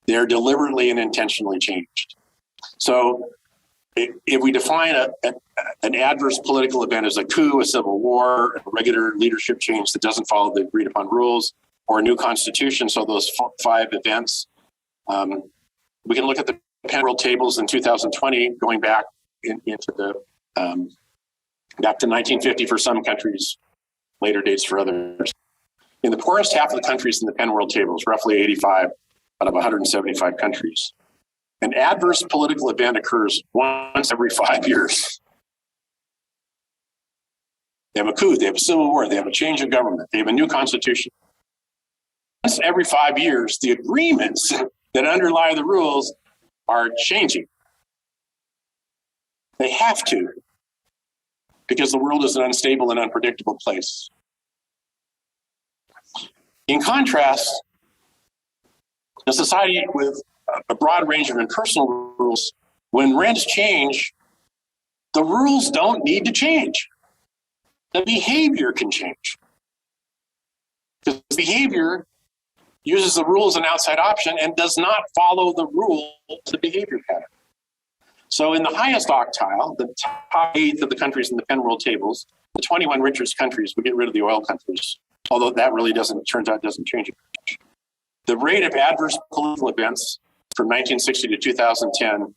They're deliberately and intentionally changed. So if we define an adverse political event as a coup, a civil war, a regular leadership change that doesn't follow the agreed upon rules, or a new constitution, so those 5 events, we can look at the Penn World Tables in 2020, going back into the back to 1950 for some countries, later dates for others. In the poorest half of the countries in the Penn World Tables, roughly 85, out of 175 countries. An adverse political event occurs once every 5 years. They have a coup, they have a civil war, they have a change of government, they have a new constitution. Once every 5 years, the agreements that underlie the rules are changing. They have to, because the world is an unstable and unpredictable place. In contrast, a society with a broad range of impersonal rules, when rents change, the rules don't need to change. The behavior can change. Because behavior uses the rule as an outside option and does not follow the rule of the behavior pattern. So in the highest octile, the top 8 of the countries in the Penn World Tables, the 21 richest countries, we get rid of the oil countries, although that really turns out doesn't change it much. The rate of adverse political events from 1960 to 2010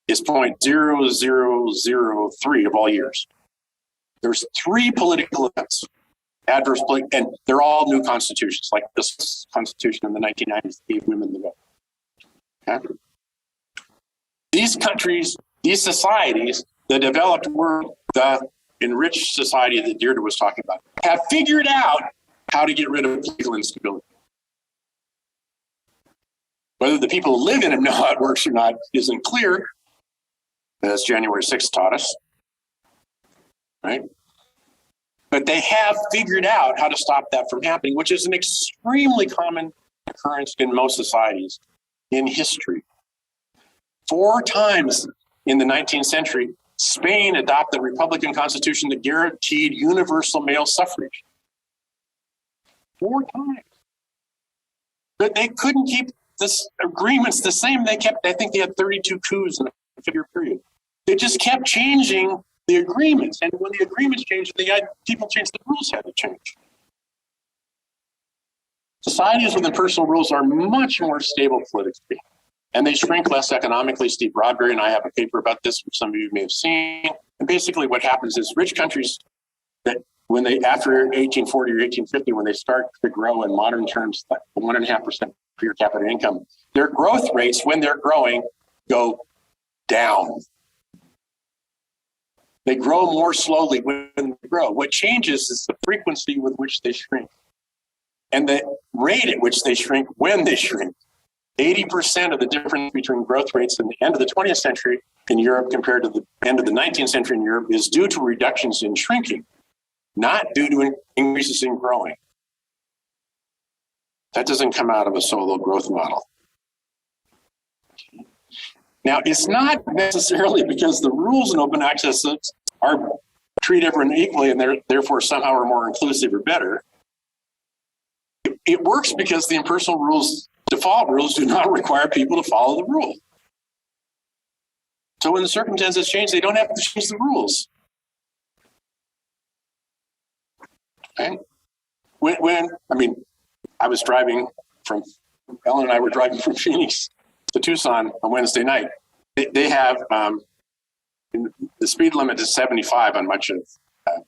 is 0.0003 of all years. There's 3 political events, and they're all new constitutions, like this constitution in the 1990s gave women the vote. Okay? These countries, these societies, the developed world, the enriched society that Deirdre was talking about, have figured out how to get rid of political instability. Whether the people who live in them know how it works or not isn't clear, as January 6th taught us, right? But they have figured out how to stop that from happening, which is an extremely common occurrence in most societies in history. 4 times in the 19th century, Spain adopted a Republican constitution that guaranteed universal male suffrage. 4 times. But they couldn't keep this agreements the same. I think they had 32 coups in a 5-year period. They just kept changing the agreements. And when the agreements changed, people changed, the rules had to change. Societies with impersonal rules are much more stable politically, and they shrink less economically. Steve Broadberry and I have a paper about this, which some of you may have seen. And basically what happens is rich countries that when they, after 1840 or 1850, when they start to grow in modern terms, like 1.5% per capita income, their growth rates, when they're growing, go down. They grow more slowly when they grow. What changes is the frequency with which they shrink and the rate at which they shrink when they shrink. 80% of the difference between growth rates in the end of the 20th century in Europe compared to the end of the 19th century in Europe is due to reductions in shrinking, not due to increases in growing. That doesn't come out of a solo growth model. Now, it's not necessarily because the rules in open access are treat everyone equally and they're therefore somehow are more inclusive or better. It works because the impersonal rules, default rules, do not require people to follow the rule. So when the circumstances change, they don't have to change the rules. Okay? I was driving Ellen and I were driving from Phoenix to Tucson on Wednesday night. They have, the speed limit is 75 on much of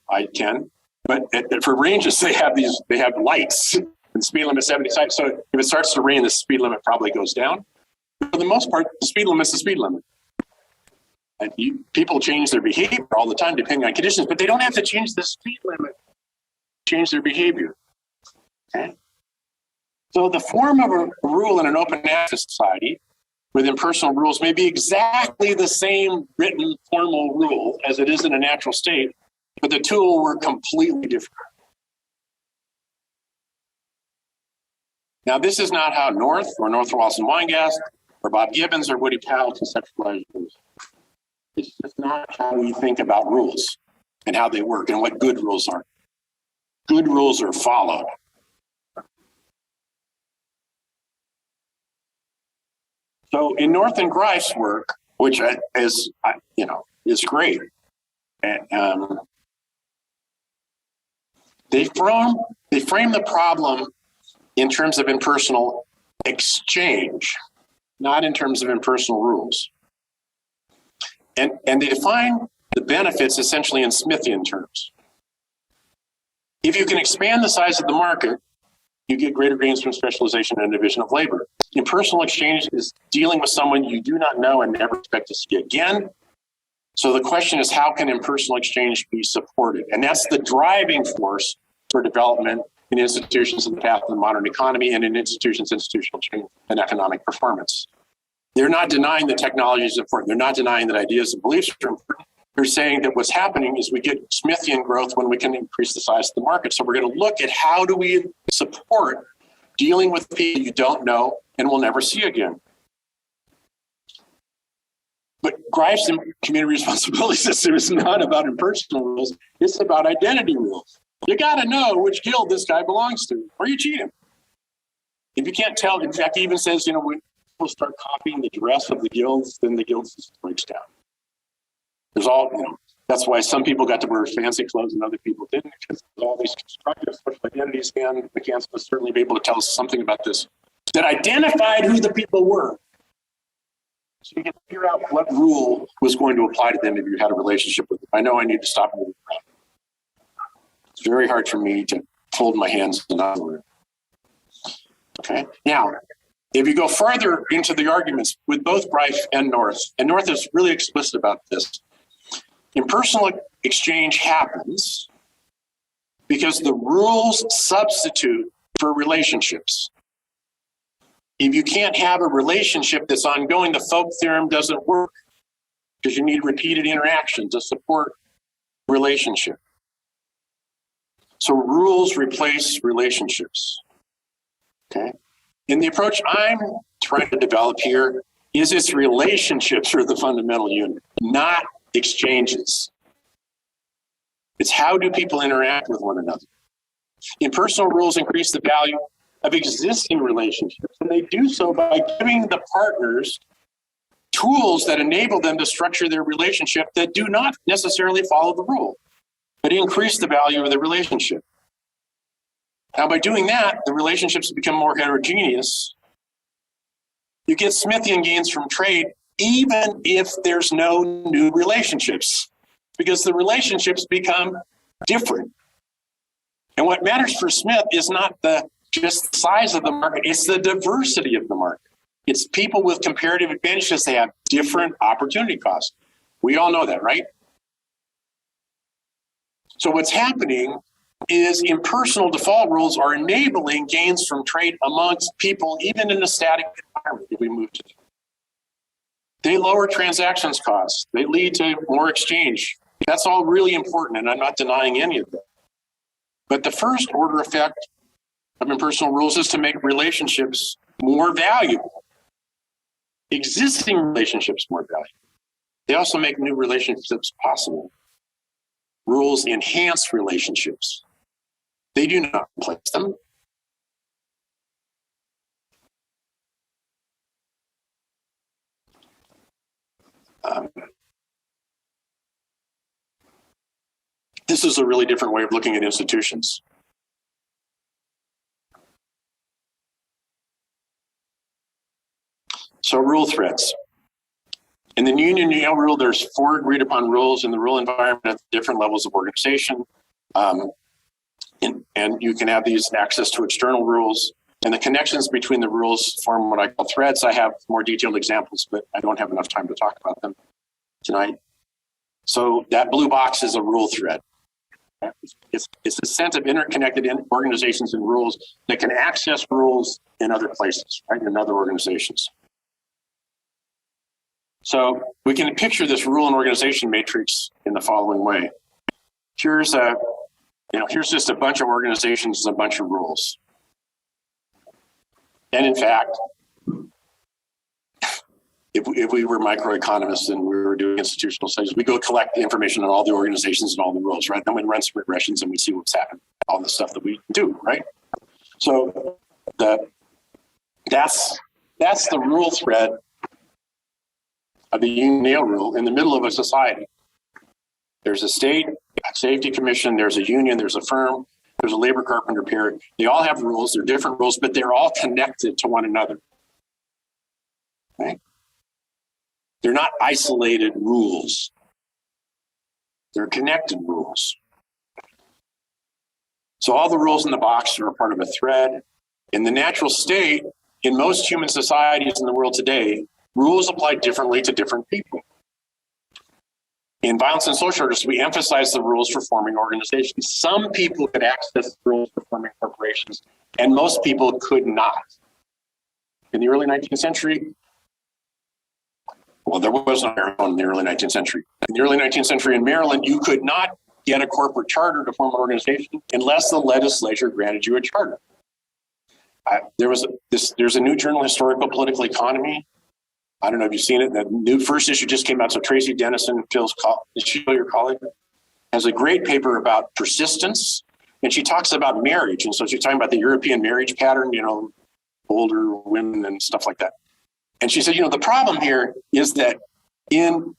I-10, but for ranges, they have lights. And speed limit 75. So if it starts to rain, the speed limit probably goes down. But for the most part, the speed limit's the speed limit. And people change their behavior all the time depending on conditions, but they don't have to change the speed limit, change their behavior. Okay? So the form of a rule in an open access society with impersonal rules may be exactly the same written formal rule as it is in a natural state, but the tool were completely different. Now, this is not how North or North Wallace and Weingast or Bob Gibbons or Woody Powell conceptualized rules. It's just not how we think about rules and how they work and what good rules are. Good rules are followed. So in North and Greif's work, which is great, and, they frame the problem in terms of impersonal exchange, not in terms of impersonal rules. And they define the benefits essentially in Smithian terms. If you can expand the size of the market, you get greater gains from specialization and division of labor. Impersonal exchange is dealing with someone you do not know and never expect to see again. So the question is, how can impersonal exchange be supported? And that's the driving force for development in institutions in the path of the modern economy and in institutions, institutional change and economic performance. They're not denying that technology is important. They're not denying that ideas and beliefs are important. They're saying that what's happening is we get Smithian growth when we can increase the size of the market. So we're going to look at how do we support dealing with people you don't know and will never see again. But Greif's community responsibility system is not about impersonal rules. It's about identity rules. You got to know which guild this guy belongs to, or you cheat him. If you can't tell, in fact, he even says, when people start copying the dress of the guilds, then the guild system breaks down. There's all, that's why some people got to wear fancy clothes and other people didn't, because all these constructive social identities, and McCants will certainly be able to tell us something about this, that identified who the people were. So you can figure out what rule was going to apply to them if you had a relationship with them. I know I need to stop moving around. It's very hard for me to fold my hands in another room. Okay, now, if you go further into the arguments with both Greif and North is really explicit about this, impersonal exchange happens because the rules substitute for relationships. If you can't have a relationship that's ongoing, the folk theorem doesn't work because you need repeated interaction to support relationship. So rules replace relationships. Okay. And the approach I'm trying to develop here is its relationships are the fundamental unit, not exchanges. It's how do people interact with one another. Impersonal rules increase the value of existing relationships, and they do so by giving the partners tools that enable them to structure their relationship that do not necessarily follow the rule, but increase the value of the relationship. Now, by doing that, the relationships become more heterogeneous. You get Smithian gains from trade, even if there's no new relationships, because the relationships become different. And what matters for Smith is not just the size of the market, it's the diversity of the market. It's people with comparative advantages. They have different opportunity costs. We all know that, right? So what's happening is impersonal default rules are enabling gains from trade amongst people, even in a static environment if we move to. They lower transactions costs. They lead to more exchange. That's all really important, and I'm not denying any of that. But the first order effect of impersonal rules is to make relationships more valuable, existing relationships more valuable. They also make new relationships possible. Rules enhance relationships. They do not replace them. This is a really different way of looking at institutions. So rule threads. In the Union-Yale rule, there's 4 agreed upon rules in the rule environment at different levels of organization. And you can have these access to external rules, and the connections between the rules form what I call threads. I have more detailed examples, but I don't have enough time to talk about them tonight. So that blue box is a rule thread. It's a set of interconnected organizations and rules that can access rules in other places, right, in other organizations. So we can picture this rule and organization matrix in the following way. Here's just a bunch of organizations and a bunch of rules. And in fact, if we were microeconomists and we were doing institutional studies, we go collect the information on all the organizations and all the rules, right? Then we run some regressions and we see what's happened, all the stuff that we do, right? So that's the rule thread of the Union-Yale rule in the middle of a society. There's a state, a safety commission, there's a union, there's a firm, there's a labor carpenter pair. They all have rules, they're different rules, but they're all connected to one another. Right? They're not isolated rules. They're connected rules. So all the rules in the box are a part of a thread. In the natural state, in most human societies in the world today, rules apply differently to different people. In violence and social justice, we emphasize the rules for forming organizations. Some people could access the rules for forming corporations, and most people could not. In the early 19th century, well, there was no Maryland in the early 19th century. In the early 19th century in Maryland, you could not get a corporate charter to form an organization unless the legislature granted you a charter. There's a new journal, Historical Political Economy. I don't know if you've seen it. The new first issue just came out. So Tracy Dennison, your colleague, has a great paper about persistence. And she talks about marriage. And so she's talking about the European marriage pattern, older women and stuff like that. And she said, the problem here is that in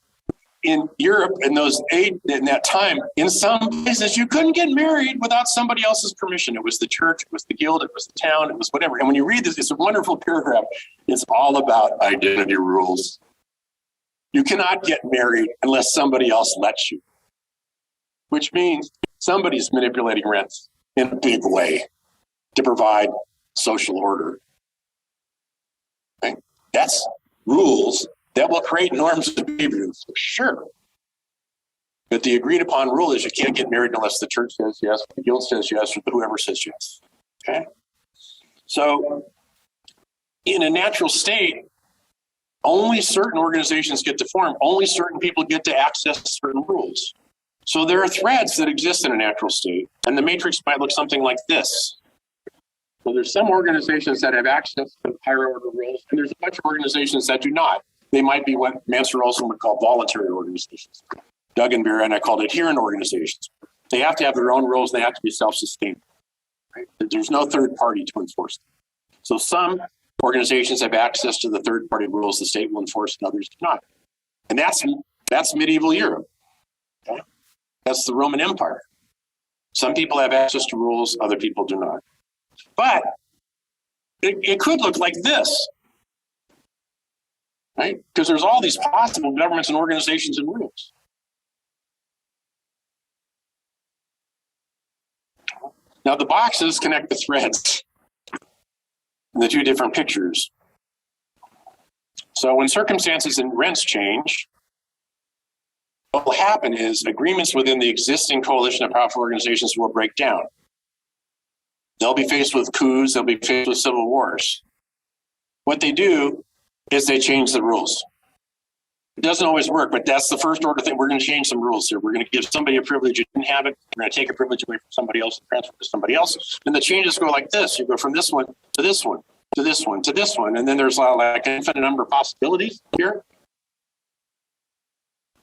Europe in that time, in some places, you couldn't get married without somebody else's permission. It was the church, it was the guild, it was the town, it was whatever. And when you read this, it's a wonderful paragraph. It's all about identity rules. You cannot get married unless somebody else lets you, which means somebody's manipulating rents in a big way to provide social order. Right? That's rules that will create norms of behavior, for sure. But the agreed upon rule is you can't get married unless the church says yes, the guild says yes, or whoever says yes. Okay? So in a natural state, only certain organizations get to form, only certain people get to access certain rules. So there are threads that exist in a natural state, and the matrix might look something like this. So there's some organizations that have access to higher order rules, and there's a bunch of organizations that do not. They might be what Mansur Olson would call voluntary organizations. Doug and Vera and I called adherent organizations. They have to have their own rules. They have to be self-sustained. Right? There's no third party to enforce them. So some organizations have access to the third party rules the state will enforce and others do not. And that's medieval Europe. Okay? That's the Roman Empire. Some people have access to rules, other people do not. But it could look like this. Right? Because there's all these possible governments and organizations and rules. Now the boxes connect the threads in the two different pictures. So when circumstances and rents change, what will happen is agreements within the existing coalition of powerful organizations will break down. They'll be faced with coups, they'll be faced with civil wars. What they do is they change the rules. It doesn't always work, but that's the first order thing. We're going to change some rules here. We're going to give somebody a privilege who didn't have it. We're going to take a privilege away from somebody else and transfer it to somebody else. And the changes go like this. You go from this one to this one, to this one, to this one. And then there's like an infinite number of possibilities here.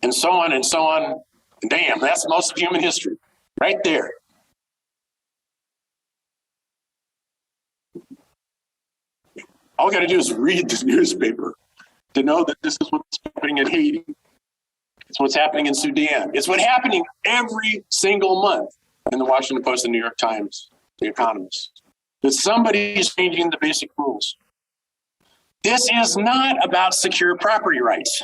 And so on and so on. And damn, that's most of human history right there. All we got to do is read this newspaper to know that this is what's happening in Haiti. It's what's happening in Sudan. It's what's happening every single month in the Washington Post, the New York Times, the Economist. That somebody is changing the basic rules. This is not about secure property rights.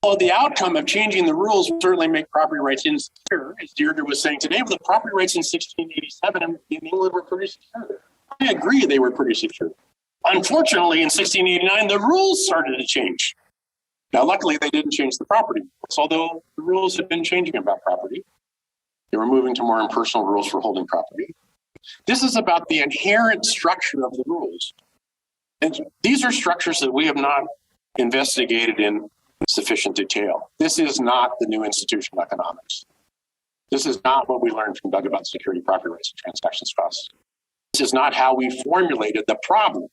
Well, the outcome of changing the rules will certainly make property rights insecure, as Deirdre was saying today. But the property rights in 1687 in England were pretty secure. I agree they were pretty secure. Unfortunately, in 1689, the rules started to change. Now, luckily, they didn't change the property rules, although the rules had been changing about property. They were moving to more impersonal rules for holding property. This is about the inherent structure of the rules. And these are structures that we have not investigated in sufficient detail. This is not the new institutional economics. This is not what we learned from Doug about security, property rights, and transactions costs. This is not how we formulated the problem.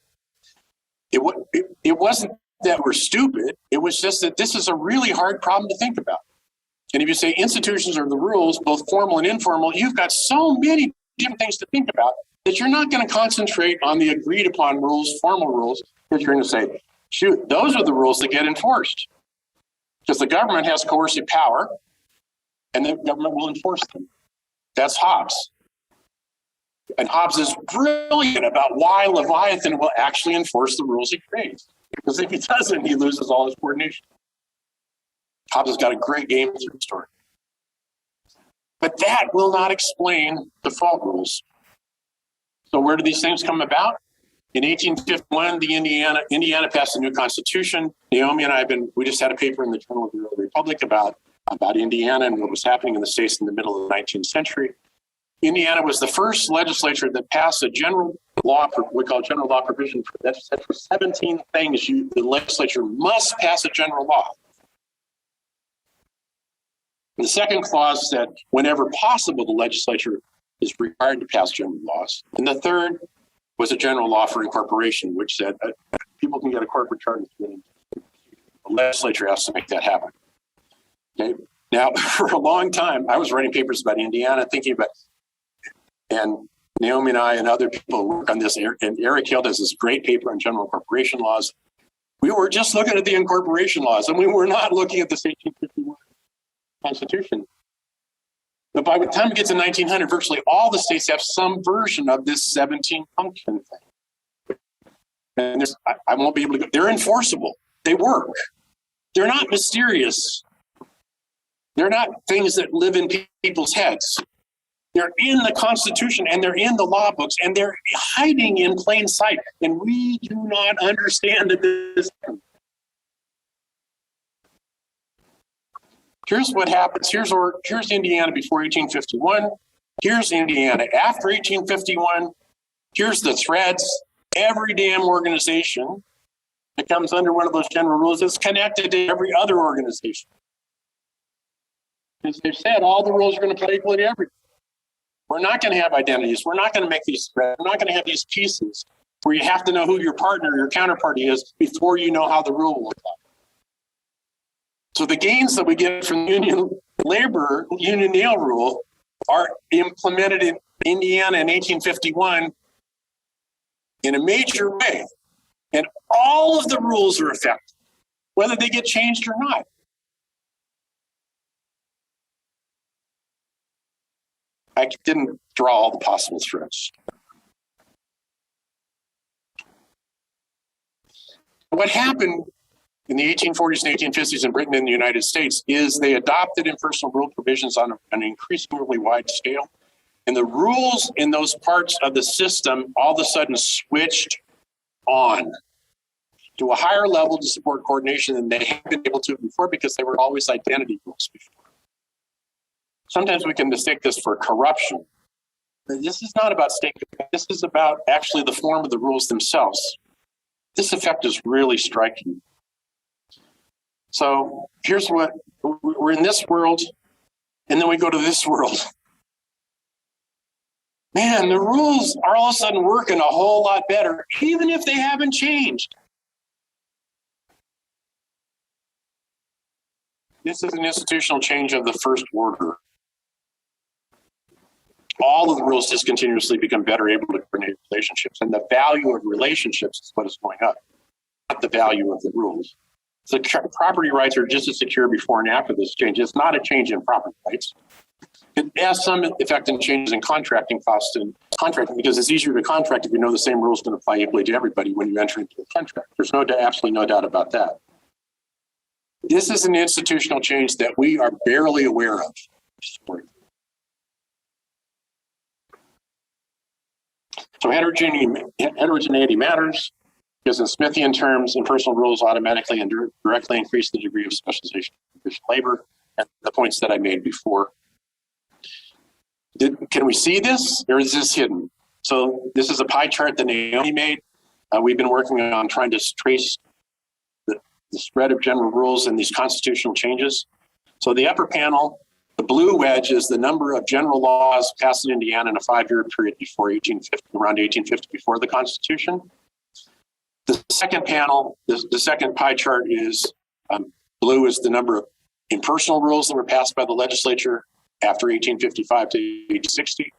It wasn't that we're stupid. It was just that this is a really hard problem to think about. And if you say institutions are the rules, both formal and informal, you've got so many different things to think about that you're not going to concentrate on the agreed upon rules, formal rules, because you're going to say, shoot, those are the rules that get enforced. Because the government has coercive power and the government will enforce them. That's Hobbes. And Hobbes is brilliant about why Leviathan will actually enforce the rules he creates. Because if he doesn't, he loses all his coordination. Hobbes has got a great game theory story. But that will not explain default rules. So where do these things come about? In 1851, Indiana passed a new constitution. Naomi and I we just had a paper in the Journal of the Early Republic about Indiana and what was happening in the states in the middle of the 19th century. Indiana was the first legislature that passed a general law, we call general law provision, that said for 17 things the legislature must pass a general law. And the second clause said whenever possible, the legislature is required to pass general laws. And the third was a general law for incorporation, which said people can get a corporate charter. The legislature has to make that happen. Okay. Now, for a long time, I was writing papers about Indiana, thinking about, and Naomi and I and other people work on this, and Eric Hill does this great paper on general incorporation laws. We were just looking at the incorporation laws, and we were not looking at this 1851 Constitution. But by the time it gets to 1900, virtually all the states have some version of this 17 function thing. And I won't be able to go. They're enforceable. They work. They're not mysterious. They're not things that live in people's heads. They're in the Constitution and they're in the law books and they're hiding in plain sight. And we do not understand this. Here's what happens. Here's Indiana before 1851. Here's Indiana after 1851. Here's the threads. Every damn organization that comes under one of those general rules is connected to every other organization. As they've said, all the rules are going to play equally everywhere. We're not going to have identities. We're not going to make these threads. We're not going to have these pieces where you have to know who your partner, your counterparty is before you know how the rule will apply. So the gains that we get from the union nail rule are implemented in Indiana in 1851 in a major way. And all of the rules are effective, whether they get changed or not. I didn't draw all the possible threads. What happened in the 1840s and 1850s in Britain and the United States is they adopted impersonal rule provisions on an increasingly wide scale. And the rules in those parts of the system all of a sudden switched on to a higher level to support coordination than they had been able to before because they were always identity rules before. Sometimes we can mistake this for corruption. This is not about state. This is about actually the form of the rules themselves. This effect is really striking. So here's what we're in this world, and then we go to this world. Man, the rules are all of a sudden working a whole lot better, even if they haven't changed. This is an institutional change of the first order. All of the rules just continuously become better able to coordinate relationships, and the value of relationships is what is going up, not the value of the rules. So property rights are just as secure before and after this change. It's not a change in property rights. It has some effect in changes in contracting costs and contracting because it's easier to contract if you know the same rules can apply equally to everybody when you enter into a contract. There's absolutely no doubt about that. This is an institutional change that we are barely aware of. So heterogeneity matters because in Smithian terms, impersonal rules automatically and directly increase the degree of specialization of efficient labor and the points that I made before. Can we see this or is this hidden? So this is a pie chart that Naomi made. We've been working on trying to trace the spread of general rules and these constitutional changes. So the upper panel, the blue wedge is the number of general laws passed in Indiana in a 5-year period before 1850, around 1850, before the Constitution. The second panel, the second pie chart is blue is the number of impersonal rules that were passed by the legislature after 1855 to 1860.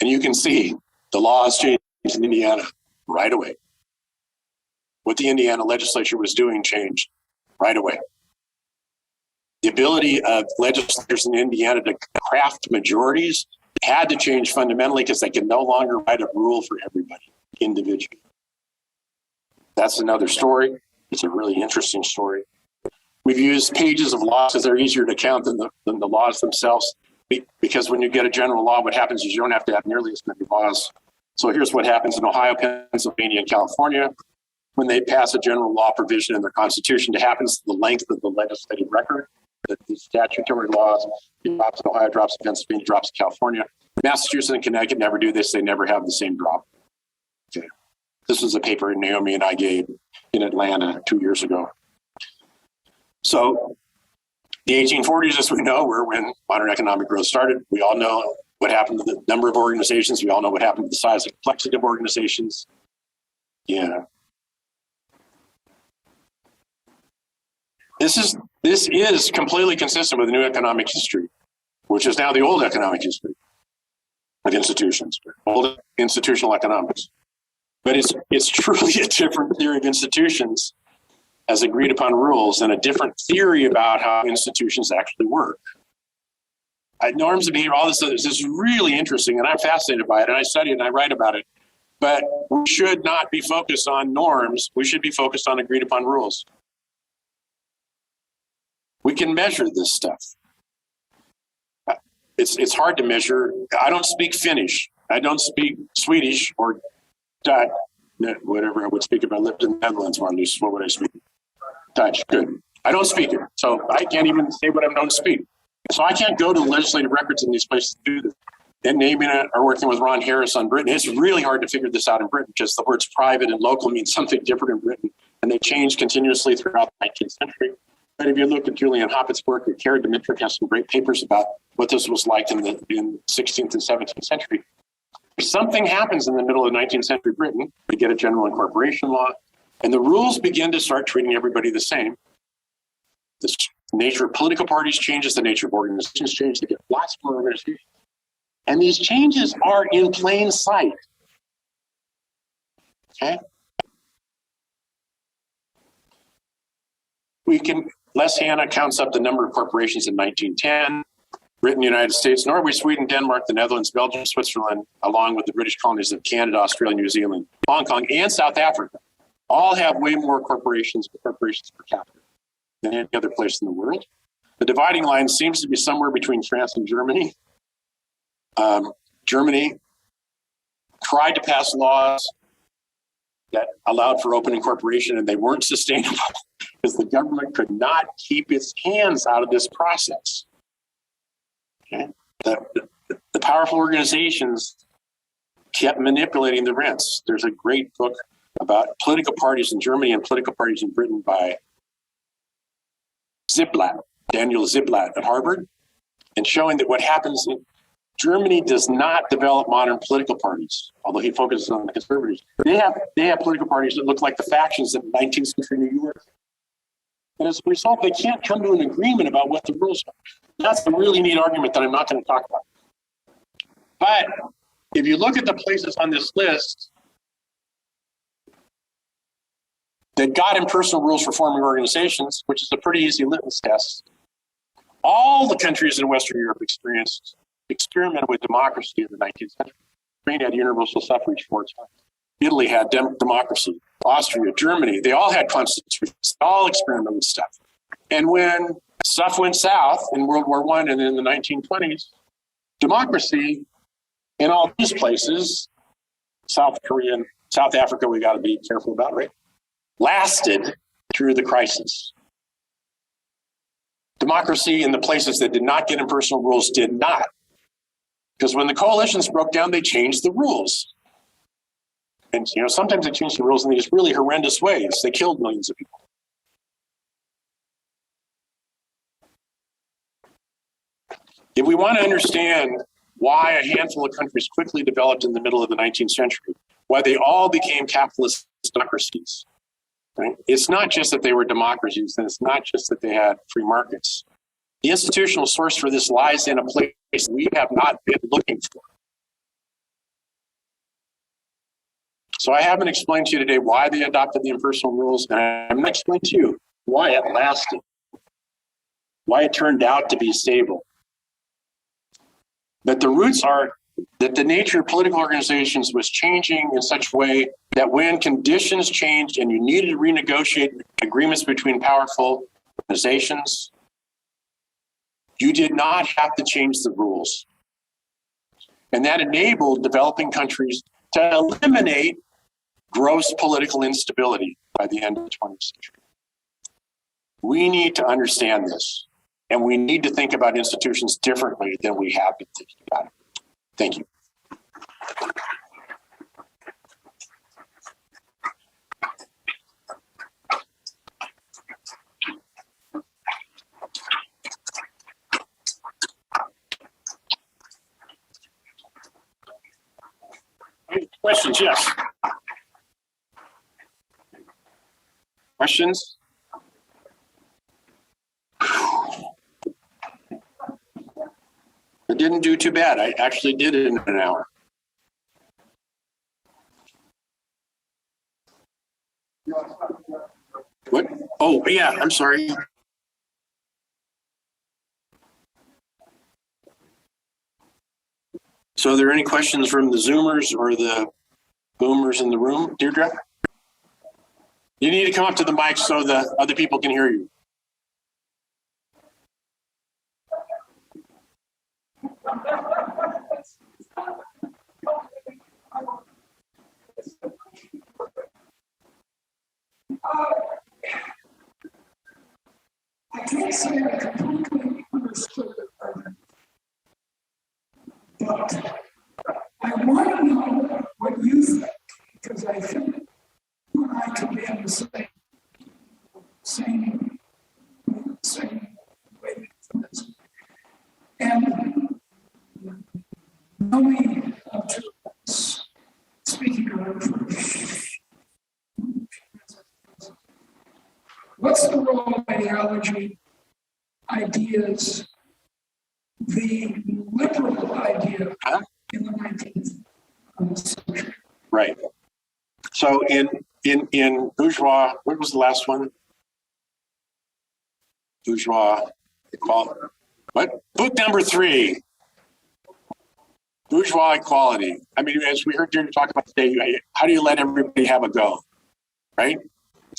And you can see the laws changed in Indiana right away. What the Indiana legislature was doing changed right away. The ability of legislators in Indiana to craft majorities had to change fundamentally because they could no longer write a rule for everybody individually. That's another story. It's a really interesting story. We've used pages of laws because they're easier to count than the laws themselves. Because when you get a general law, what happens is you don't have to have nearly as many laws So here's what happens in Ohio, Pennsylvania, and California. When they pass a general law provision in their constitution, it happens to the length of the legislative record. The statutory laws, it drops in Ohio, drops in Pennsylvania, drops in California. Massachusetts and Connecticut never do this. They never have the same drop. Okay. This was a paper Naomi and I gave in Atlanta 2 years ago. So the 1840s, as we know, were when modern economic growth started. We all know what happened to the number of organizations. We all know what happened to the size and complexity of organizations. Yeah. This is completely consistent with the new economic history, which is now the old economic history of institutions, old institutional economics. But it's truly a different theory of institutions as agreed upon rules and a different theory about how institutions actually work. Norms and behavior, all this is really interesting, and I'm fascinated by it, and I study it and I write about it. But we should not be focused on norms. We should be focused on agreed upon rules. We can measure this stuff. It's hard to measure. I don't speak Finnish. I don't speak Swedish or Dutch, whatever I would speak if I lived in the Netherlands. What would I speak? Dutch. Good. I don't speak it. So I can't even say what I don't speak. So I can't go to the legislative records in these places to do this. And naming it or working with Ron Harris on Britain, it's really hard to figure this out in Britain because the words private and local mean something different in Britain. And they change continuously throughout the 19th century. But if you look at Julian Hoppett's work, or Kara Dimitruk has some great papers about what this was like in the 16th and 17th century. Something happens in the middle of 19th century Britain. You get a general incorporation law, and the rules begin to start treating everybody the same. The nature of political parties changes, the nature of organizations changes. They get lots more organizations. And these changes are in plain sight. Okay? Les Hanna counts up the number of corporations in 1910. Britain, United States, Norway, Sweden, Denmark, the Netherlands, Belgium, Switzerland, along with the British colonies of Canada, Australia, New Zealand, Hong Kong, and South Africa, all have way more corporations per capita than any other place in the world. The dividing line seems to be somewhere between France and Germany. Germany tried to pass laws that allowed for open incorporation, and they weren't sustainable because the government could not keep its hands out of this process. Okay? The powerful organizations kept manipulating the rents. There's a great book about political parties in Germany and political parties in Britain by Daniel Ziblatt at Harvard, and showing that what happens in Germany does not develop modern political parties, although he focuses on the conservatives. They have political parties that look like the factions of 19th century New York. And as a result, they can't come to an agreement about what the rules are. That's a really neat argument that I'm not going to talk about. But if you look at the places on this list that got impersonal rules for forming organizations, which is a pretty easy litmus test, all the countries in Western Europe experimented with democracy in the 19th century. Spain had universal suffrage 4 times. Italy had democracy. Austria, Germany, they all had constitutions. They all experimented with stuff. And when stuff went south in World War I and in the 1920s, democracy in all these places, South Korea and South Africa, we got to be careful about, right? Lasted through the crisis. Democracy in the places that did not get impersonal rules did not. Because when the coalitions broke down, they changed the rules. And sometimes they changed the rules in these really horrendous ways. They killed millions of people. If we want to understand why a handful of countries quickly developed in the middle of the 19th century, why they all became capitalist democracies, right? It's not just that they were democracies, and it's not just that they had free markets. The institutional source for this lies in a place we have not been looking for. So I haven't explained to you today why they adopted the impersonal rules, and I'm going to explain to you why it lasted, why it turned out to be stable. But the roots are that the nature of political organizations was changing in such a way that when conditions changed and you needed to renegotiate agreements between powerful organizations, you did not have to change the rules. And that enabled developing countries to eliminate gross political instability by the end of the 20th century. We need to understand this, and we need to think about institutions differently than we have been thinking about it. Thank you. Any questions? Yes. Questions? I didn't do too bad. I actually did it in an hour. What? Oh, yeah, I'm sorry. So are there any questions from the Zoomers or the boomers in the room, Deirdre? You need to come up to the mic so the other people can hear you. I can't say I completely understood it, but I want to know what you think, because I think you and I could be in the same way for this. And knowing to speaking of what's the role of ideology, ideas, the liberal idea in the 19th century? Right. So in bourgeois, what was the last one? Bourgeois equality. What? Book number 3. Bourgeois equality. I mean, as we heard Jim talk about today, how do you let everybody have a go? Right?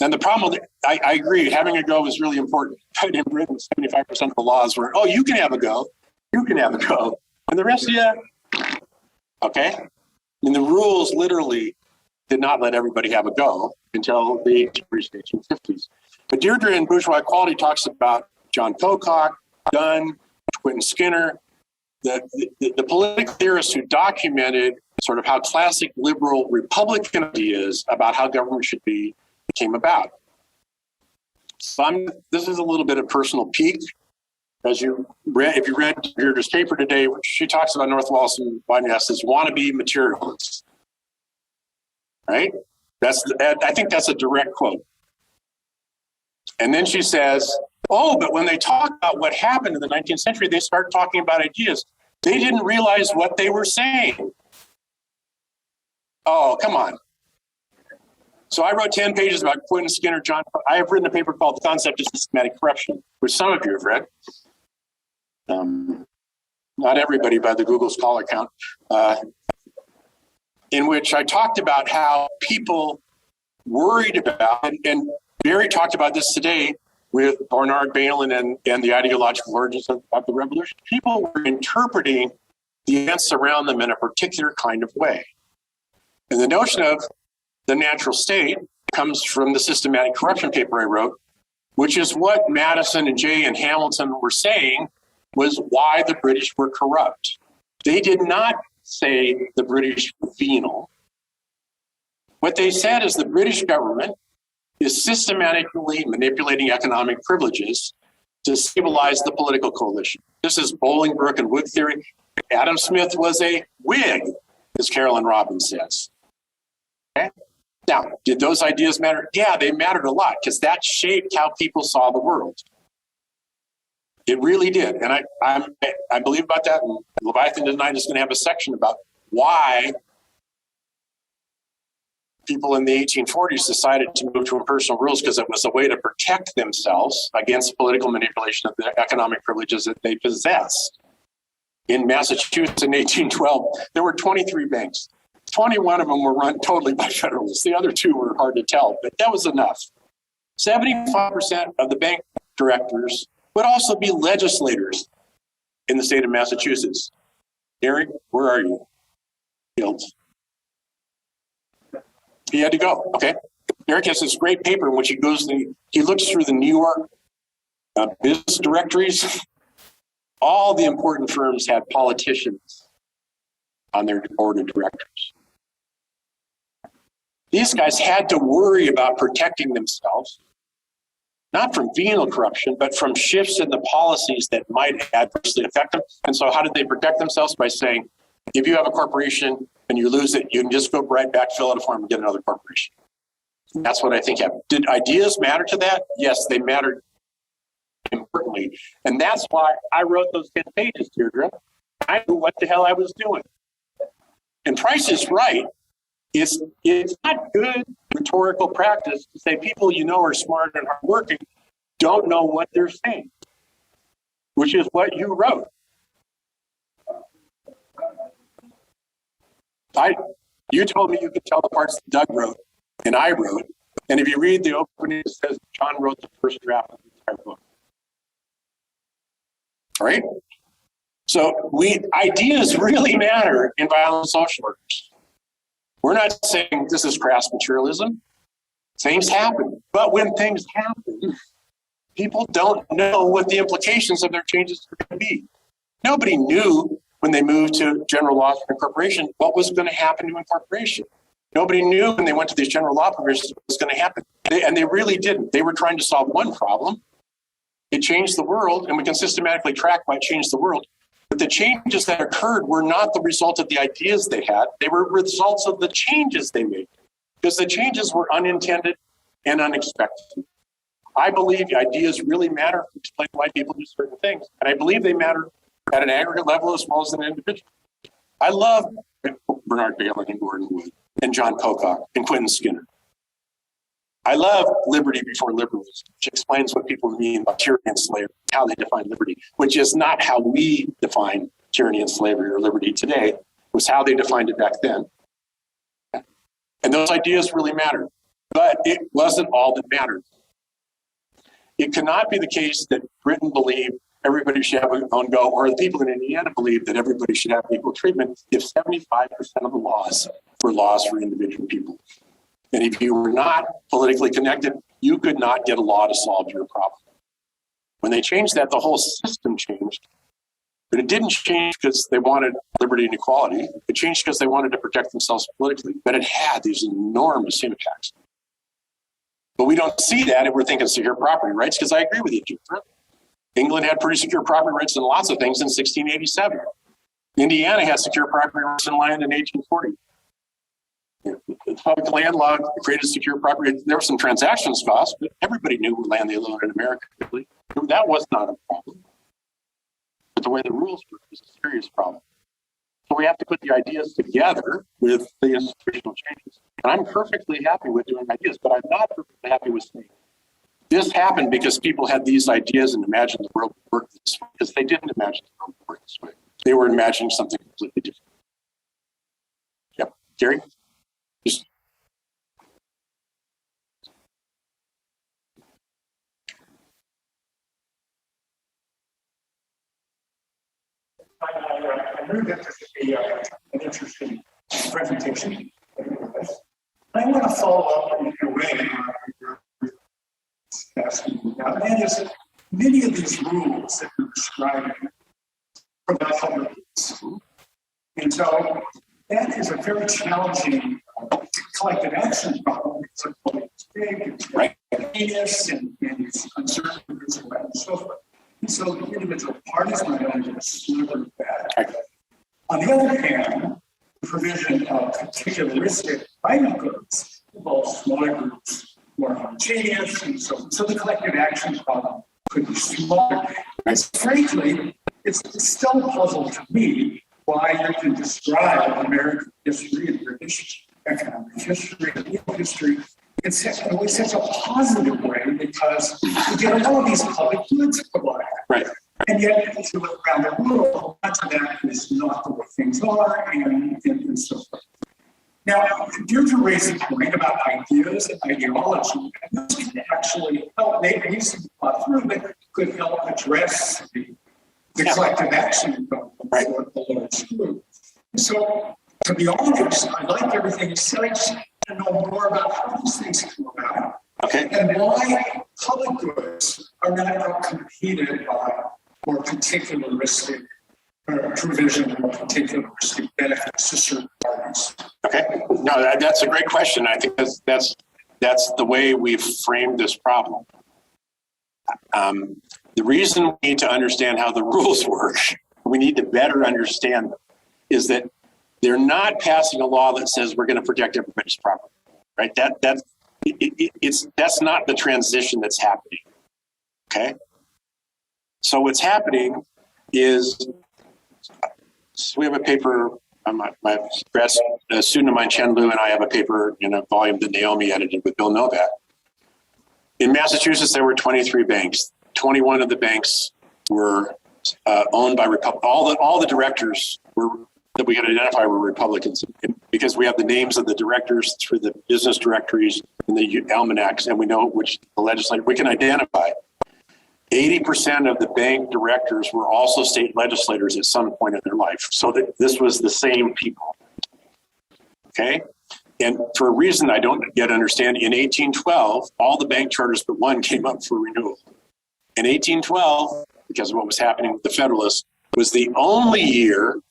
And the problem with it, I agree, having a go is really important. But in Britain, 75% of the laws were, oh, you can have a go. You can have a go. And the rest of you, okay? And the rules literally did not let everybody have a go until the 1850s. But Deirdre in Bourgeois Equality talks about John Pocock, Dunn, Quentin Skinner, the political theorists who documented sort of how classic liberal Republican ideas about how government should be came about. So this is a little bit of personal pique. If you read Deirdre's paper today, she talks about North Wallace and Wallace as wannabe materialists. Right? I think that's a direct quote. And then she says, oh, but when they talk about what happened in the 19th century, they start talking about ideas. They didn't realize what they were saying. Oh, come on. So I wrote 10 pages about Quentin Skinner, John. I have written a paper called The Concept of Systematic Corruption, which some of you have read. Not everybody by the Google Scholar count, in which I talked about how people worried about, and Barry talked about this today with Bernard Bailyn and the ideological origins of the revolution. People were interpreting the events around them in a particular kind of way. And the notion of the natural state comes from the systematic corruption paper I wrote, which is what Madison and Jay and Hamilton were saying was why the British were corrupt. They did not say the British were venal. What they said is the British government is systematically manipulating economic privileges to stabilize the political coalition. This is Bolingbroke and Whig theory. Adam Smith was a Whig, as Carolyn Robbins says. Okay? Now, did those ideas matter? Yeah, they mattered a lot because that shaped how people saw the world. It really did. And I believe about that. And Leviathan tonight is going to have a section about why people in the 1840s decided to move to impersonal rules, because it was a way to protect themselves against political manipulation of the economic privileges that they possessed. In Massachusetts in 1812, there were 23 banks. 21 of them were run totally by Federalists. The other 2 were hard to tell, but that was enough. 75% of the bank directors would also be legislators in the state of Massachusetts. Eric, where are you? Fields. He had to go. Okay. Eric has this great paper in which he goes, he looks through the New York business directories. All the important firms had politicians on their board of directors. These guys had to worry about protecting themselves, not from venal corruption, but from shifts in the policies that might adversely affect them. And so how did they protect themselves? By saying, if you have a corporation and you lose it, you can just go right back, fill out a form, and get another corporation. That's what I think happened. Did ideas matter to that? Yes, they mattered importantly. And that's why I wrote those 10 pages, Deirdre. I knew what the hell I was doing. And Price is right. It's not good rhetorical practice to say people you know are smart and hardworking don't know what they're saying, which is what you wrote. You told me you could tell the parts that Doug wrote and I wrote. And if you read the opening, it says John wrote the first draft of the entire book. All right? So ideas really matter in violent social workers. We're not saying this is crass materialism. Things happen. But when things happen, people don't know what the implications of their changes are going to be. Nobody knew when they moved to general laws for incorporation what was going to happen to incorporation. Nobody knew when they went to these general law provisions what was going to happen. And they really didn't. They were trying to solve one problem. It changed the world, and we can systematically track why it changed the world. But the changes that occurred were not the result of the ideas they had. They were results of the changes they made, because the changes were unintended and unexpected. I believe ideas really matter to explain why people do certain things. And I believe they matter at an aggregate level as well as an individual. I love Bernard Bailyn and Gordon Wood and John Pocock and Quentin Skinner. I love Liberty Before Liberalism, which explains what people mean by tyranny and slavery, how they define liberty, which is not how we define tyranny and slavery or liberty today. It was how they defined it back then. And those ideas really mattered, but it wasn't all that mattered. It cannot be the case that Britain believed everybody should have an own go, or the people in Indiana believed that everybody should have equal treatment if 75% of the laws were laws for individual people. And if you were not politically connected, you could not get a law to solve your problem. When they changed that, the whole system changed. But it didn't change because they wanted liberty and equality. It changed because they wanted to protect themselves politically. But it had these enormous impacts. But we don't see that if we're thinking secure property rights, because I agree with you, Jim. England had pretty secure property rights in lots of things in 1687. Indiana had secure property rights in land in 1840. The public land law created secure property. There were some transactions costs, but everybody knew what land they owned in America. That was not a problem. But the way the rules work was a serious problem. So we have to put the ideas together with the institutional changes. And I'm perfectly happy with doing ideas, but I'm not perfectly happy with saying this happened because people had these ideas and imagined the world would work this way, because they didn't imagine the world would work this way. They were imagining something completely different. Yep. Gary? Just I heard that this would be an interesting presentation. I want to follow up in a way asking about. That is, many of these rules that you're describing are about public use. And so that is a very challenging collective action problem. It's a public big, it's right. heinous, and it's uncertain and so forth. And so the individual parties might only get a sliver of that. On the other hand, the provision of particularistic vital goods involves smaller groups, more homogeneous, and so the collective action problem could be smaller. And frankly, it's still a puzzle to me why you can describe American history and British economic history and legal history in such a positive way, because you get all of these public goods provided. Right. And yet, if you look around the world, much of that is not the way things are, and so forth. Now, Deirdre raised a point about ideas and ideology, and this can actually help, maybe you see thought through, but could help address the collective action problem. Right. So, to be honest, I like everything you said, to know more about how these things come about. Okay. And why public goods are not outcompeted by more particularistic provision or particularistic benefits to certain parties. Okay. No, that's a great question. I think that's the way we've framed this problem. The reason we need to understand how the rules work, we need to better understand them, is that they're not passing a law that says we're going to protect everybody's property, right? That's not the transition that's happening. Okay. So what's happening is, so we have a paper. My a student of mine, Chen Lu, and I have a paper in a volume that Naomi edited with Bill Novak. In Massachusetts, there were 23 banks. 21 of the banks were owned by all the directors that we could identify were Republicans, because we have the names of the directors through the business directories and the almanacs, and we know which the legislature we can identify. 80% of the bank directors were also state legislators at some point in their life. So that this was the same people. Okay. And for a reason I don't yet understand, in 1812, all the bank charters but one came up for renewal. In 1812, because of what was happening with the Federalists, was the only year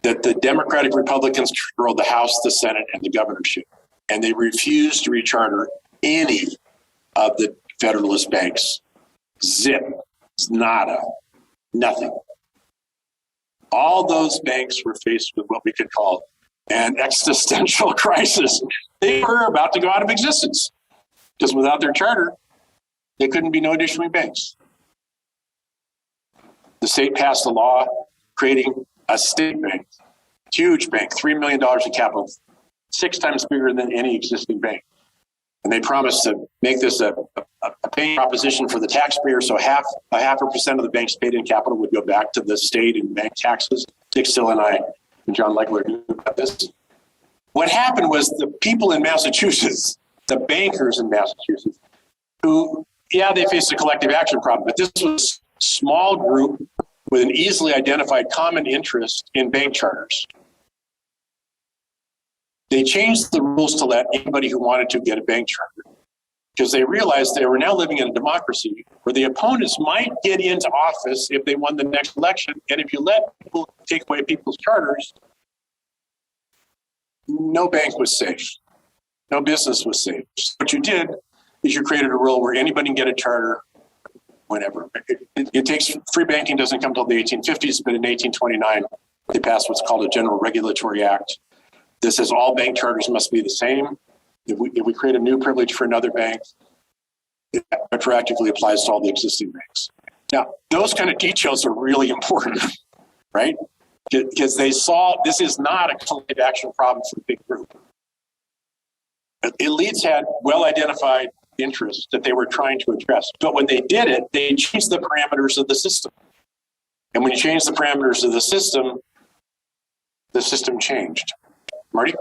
that the Democratic Republicans controlled the House, the Senate, and the governorship. And they refused to recharter any of the Federalist banks. Zip, nada, nothing. All those banks were faced with what we could call an existential crisis. They were about to go out of existence because without their charter, there couldn't be no issuing banks. The state passed a law creating a state bank, huge bank, $3 million in capital, 6 times bigger than any existing bank. And they promised to make this a paying proposition for the taxpayer, so half a percent of the bank's paid in capital would go back to the state in bank taxes. Dick Still and I and John Legler knew about this. What happened was the people in Massachusetts, the bankers in Massachusetts, who, yeah, they faced a collective action problem, but this was a small group with an easily identified common interest in bank charters. They changed the rules to let anybody who wanted to get a bank charter, because they realized they were now living in a democracy where the opponents might get into office if they won the next election. And if you let people take away people's charters, no bank was safe. No business was safe. So what you did is you created a rule where anybody can get a charter whenever. It takes, free banking doesn't come till the 1850s, but in 1829, they passed what's called a General Regulatory Act. This says all bank charters must be the same. If we create a new privilege for another bank, it retroactively applies to all the existing banks. Now, those kind of details are really important, right? Because they saw this is not a collective action problem for a big group. Elites had well-identified interests that they were trying to address. But when they did it, they changed the parameters of the system. And when you change the parameters of the system changed. Marty?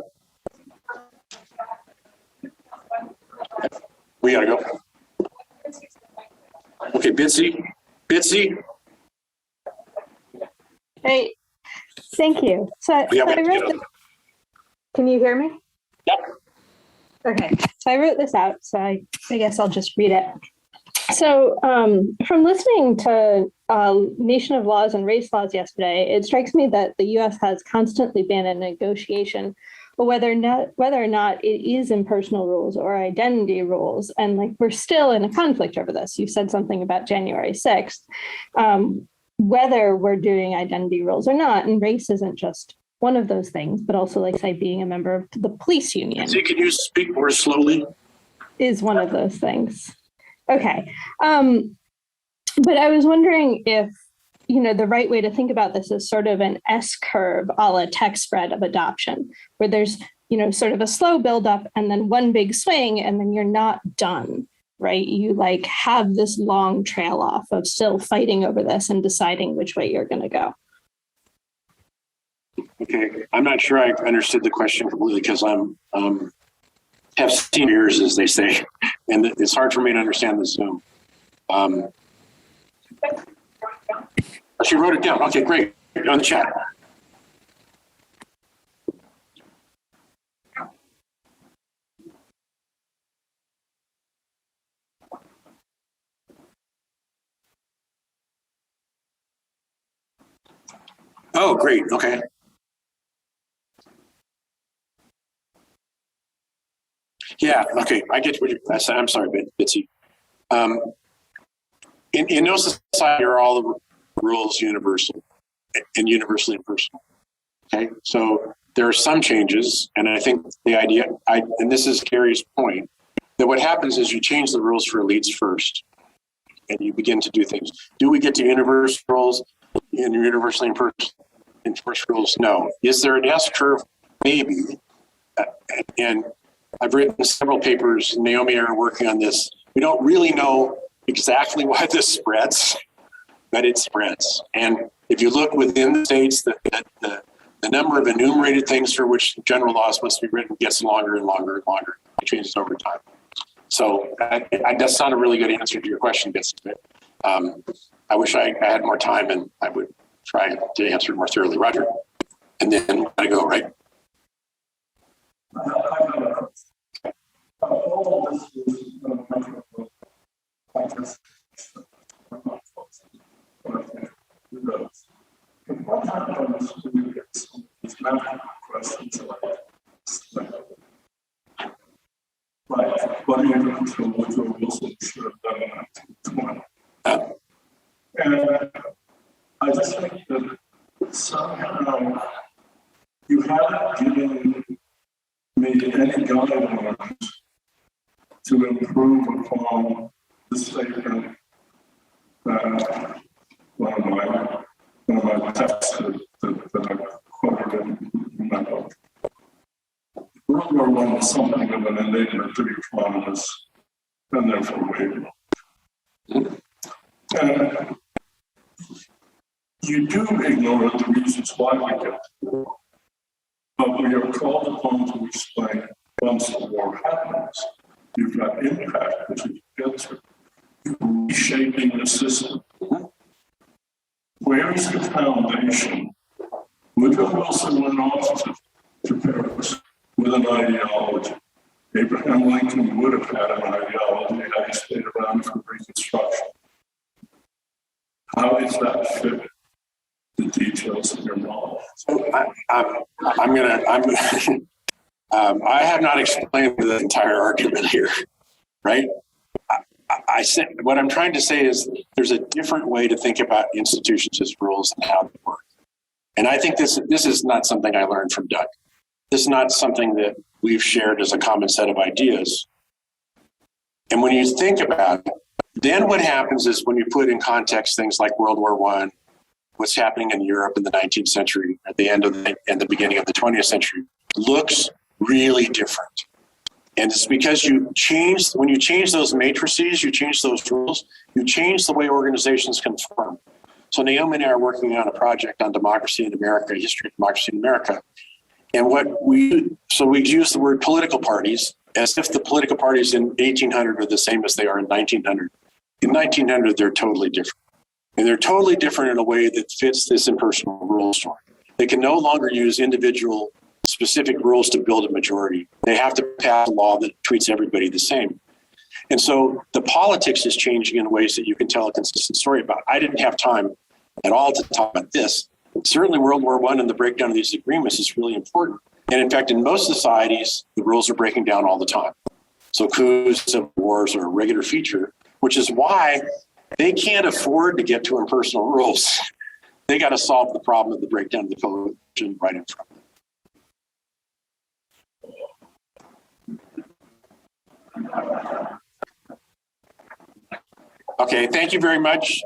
We gotta go. Okay, Bitsy. Hey, thank you. So Yeah, I wrote can you hear me? Yep. Okay, so I wrote this out, so I guess I'll just read it. So from listening to Nation of Laws and Race Laws yesterday, it strikes me that the U.S. has constantly been in negotiation whether or not it is impersonal rules or identity rules. And like, we're still in a conflict over this. You said something about January 6th, whether we're doing identity rules or not. And race isn't just one of those things, but also, like, say, being a member of the police union. So can you speak more slowly? Is one of those things. Okay. But I was wondering if, the right way to think about this is sort of an S-curve a la tech spread of adoption, where there's, sort of a slow buildup and then one big swing, and then you're not done, right? You like have this long trail off of still fighting over this and deciding which way you're going to go. Okay, I'm not sure I understood the question completely because have seen ears, as they say, and it's hard for me to understand the Zoom. She wrote it down. Okay, great. On the chat. Oh, great. Okay. Yeah. Okay. I get what you're saying. I'm sorry, Bitsy. In no society are all the rules universal and universally impersonal. Okay. So there are some changes, and I think the idea, and this is Gary's point, that what happens is you change the rules for elites first, and you begin to do things. Do we get to universal rules and universally enforced rules? No. Is there an S curve? Maybe. And I've written several papers. Naomi and I are working on this. We don't really know exactly why this spreads, but it spreads. And if you look within the states, the number of enumerated things for which general laws must be written gets longer and longer and longer. It changes over time. So that's not a really good answer to your question, Betsy. I wish I had more time, and I would try to answer it more thoroughly. Roger. And then I go, right? All of this is what happens when you get some of these math questions like what do you do to Woodrow Wilson should have done in 1920? And I just think that somehow you haven't given me any guidelines to improve upon the statement that one of my texts that I quoted in my book. World War I was something of an enigma to economists and therefore we. And you do ignore the reasons why we get to war, but we are called upon to explain once the war happens. You've got impact, which is filter, reshaping the system. Where is the foundation? Woodrow Wilson went off to Paris with an ideology. Abraham Lincoln would have had an ideology had he stayed around for Reconstruction. How does that fit the details of your model? So I have not explained the entire argument here, right? I said what I'm trying to say is there's a different way to think about institutions as rules and how they work. And I think this is not something I learned from Doug. This is not something that we've shared as a common set of ideas. And when you think about it, then what happens is when you put in context things like World War I, what's happening in Europe in the 19th century, at the end of and the beginning of the 20th century, looks really different. And it's because when you change those matrices, you change those rules, you change the way organizations can form. So Naomi and I are working on a project on democracy in America, history of democracy in America. And we use the word political parties as if the political parties in 1800 are the same as they are in 1900. In 1900, they're totally different. And they're totally different in a way that fits this impersonal rule story. They can no longer use individual specific rules to build a majority. They have to pass a law that treats everybody the same. And so the politics is changing in ways that you can tell a consistent story about. I didn't have time at all to talk about this. Certainly World War I and the breakdown of these agreements is really important. And in fact, in most societies, the rules are breaking down all the time. So coups, civil wars are a regular feature, which is why they can't afford to get to impersonal rules. They got to solve the problem of the breakdown of the coalition right in front of them. Okay, thank you very much.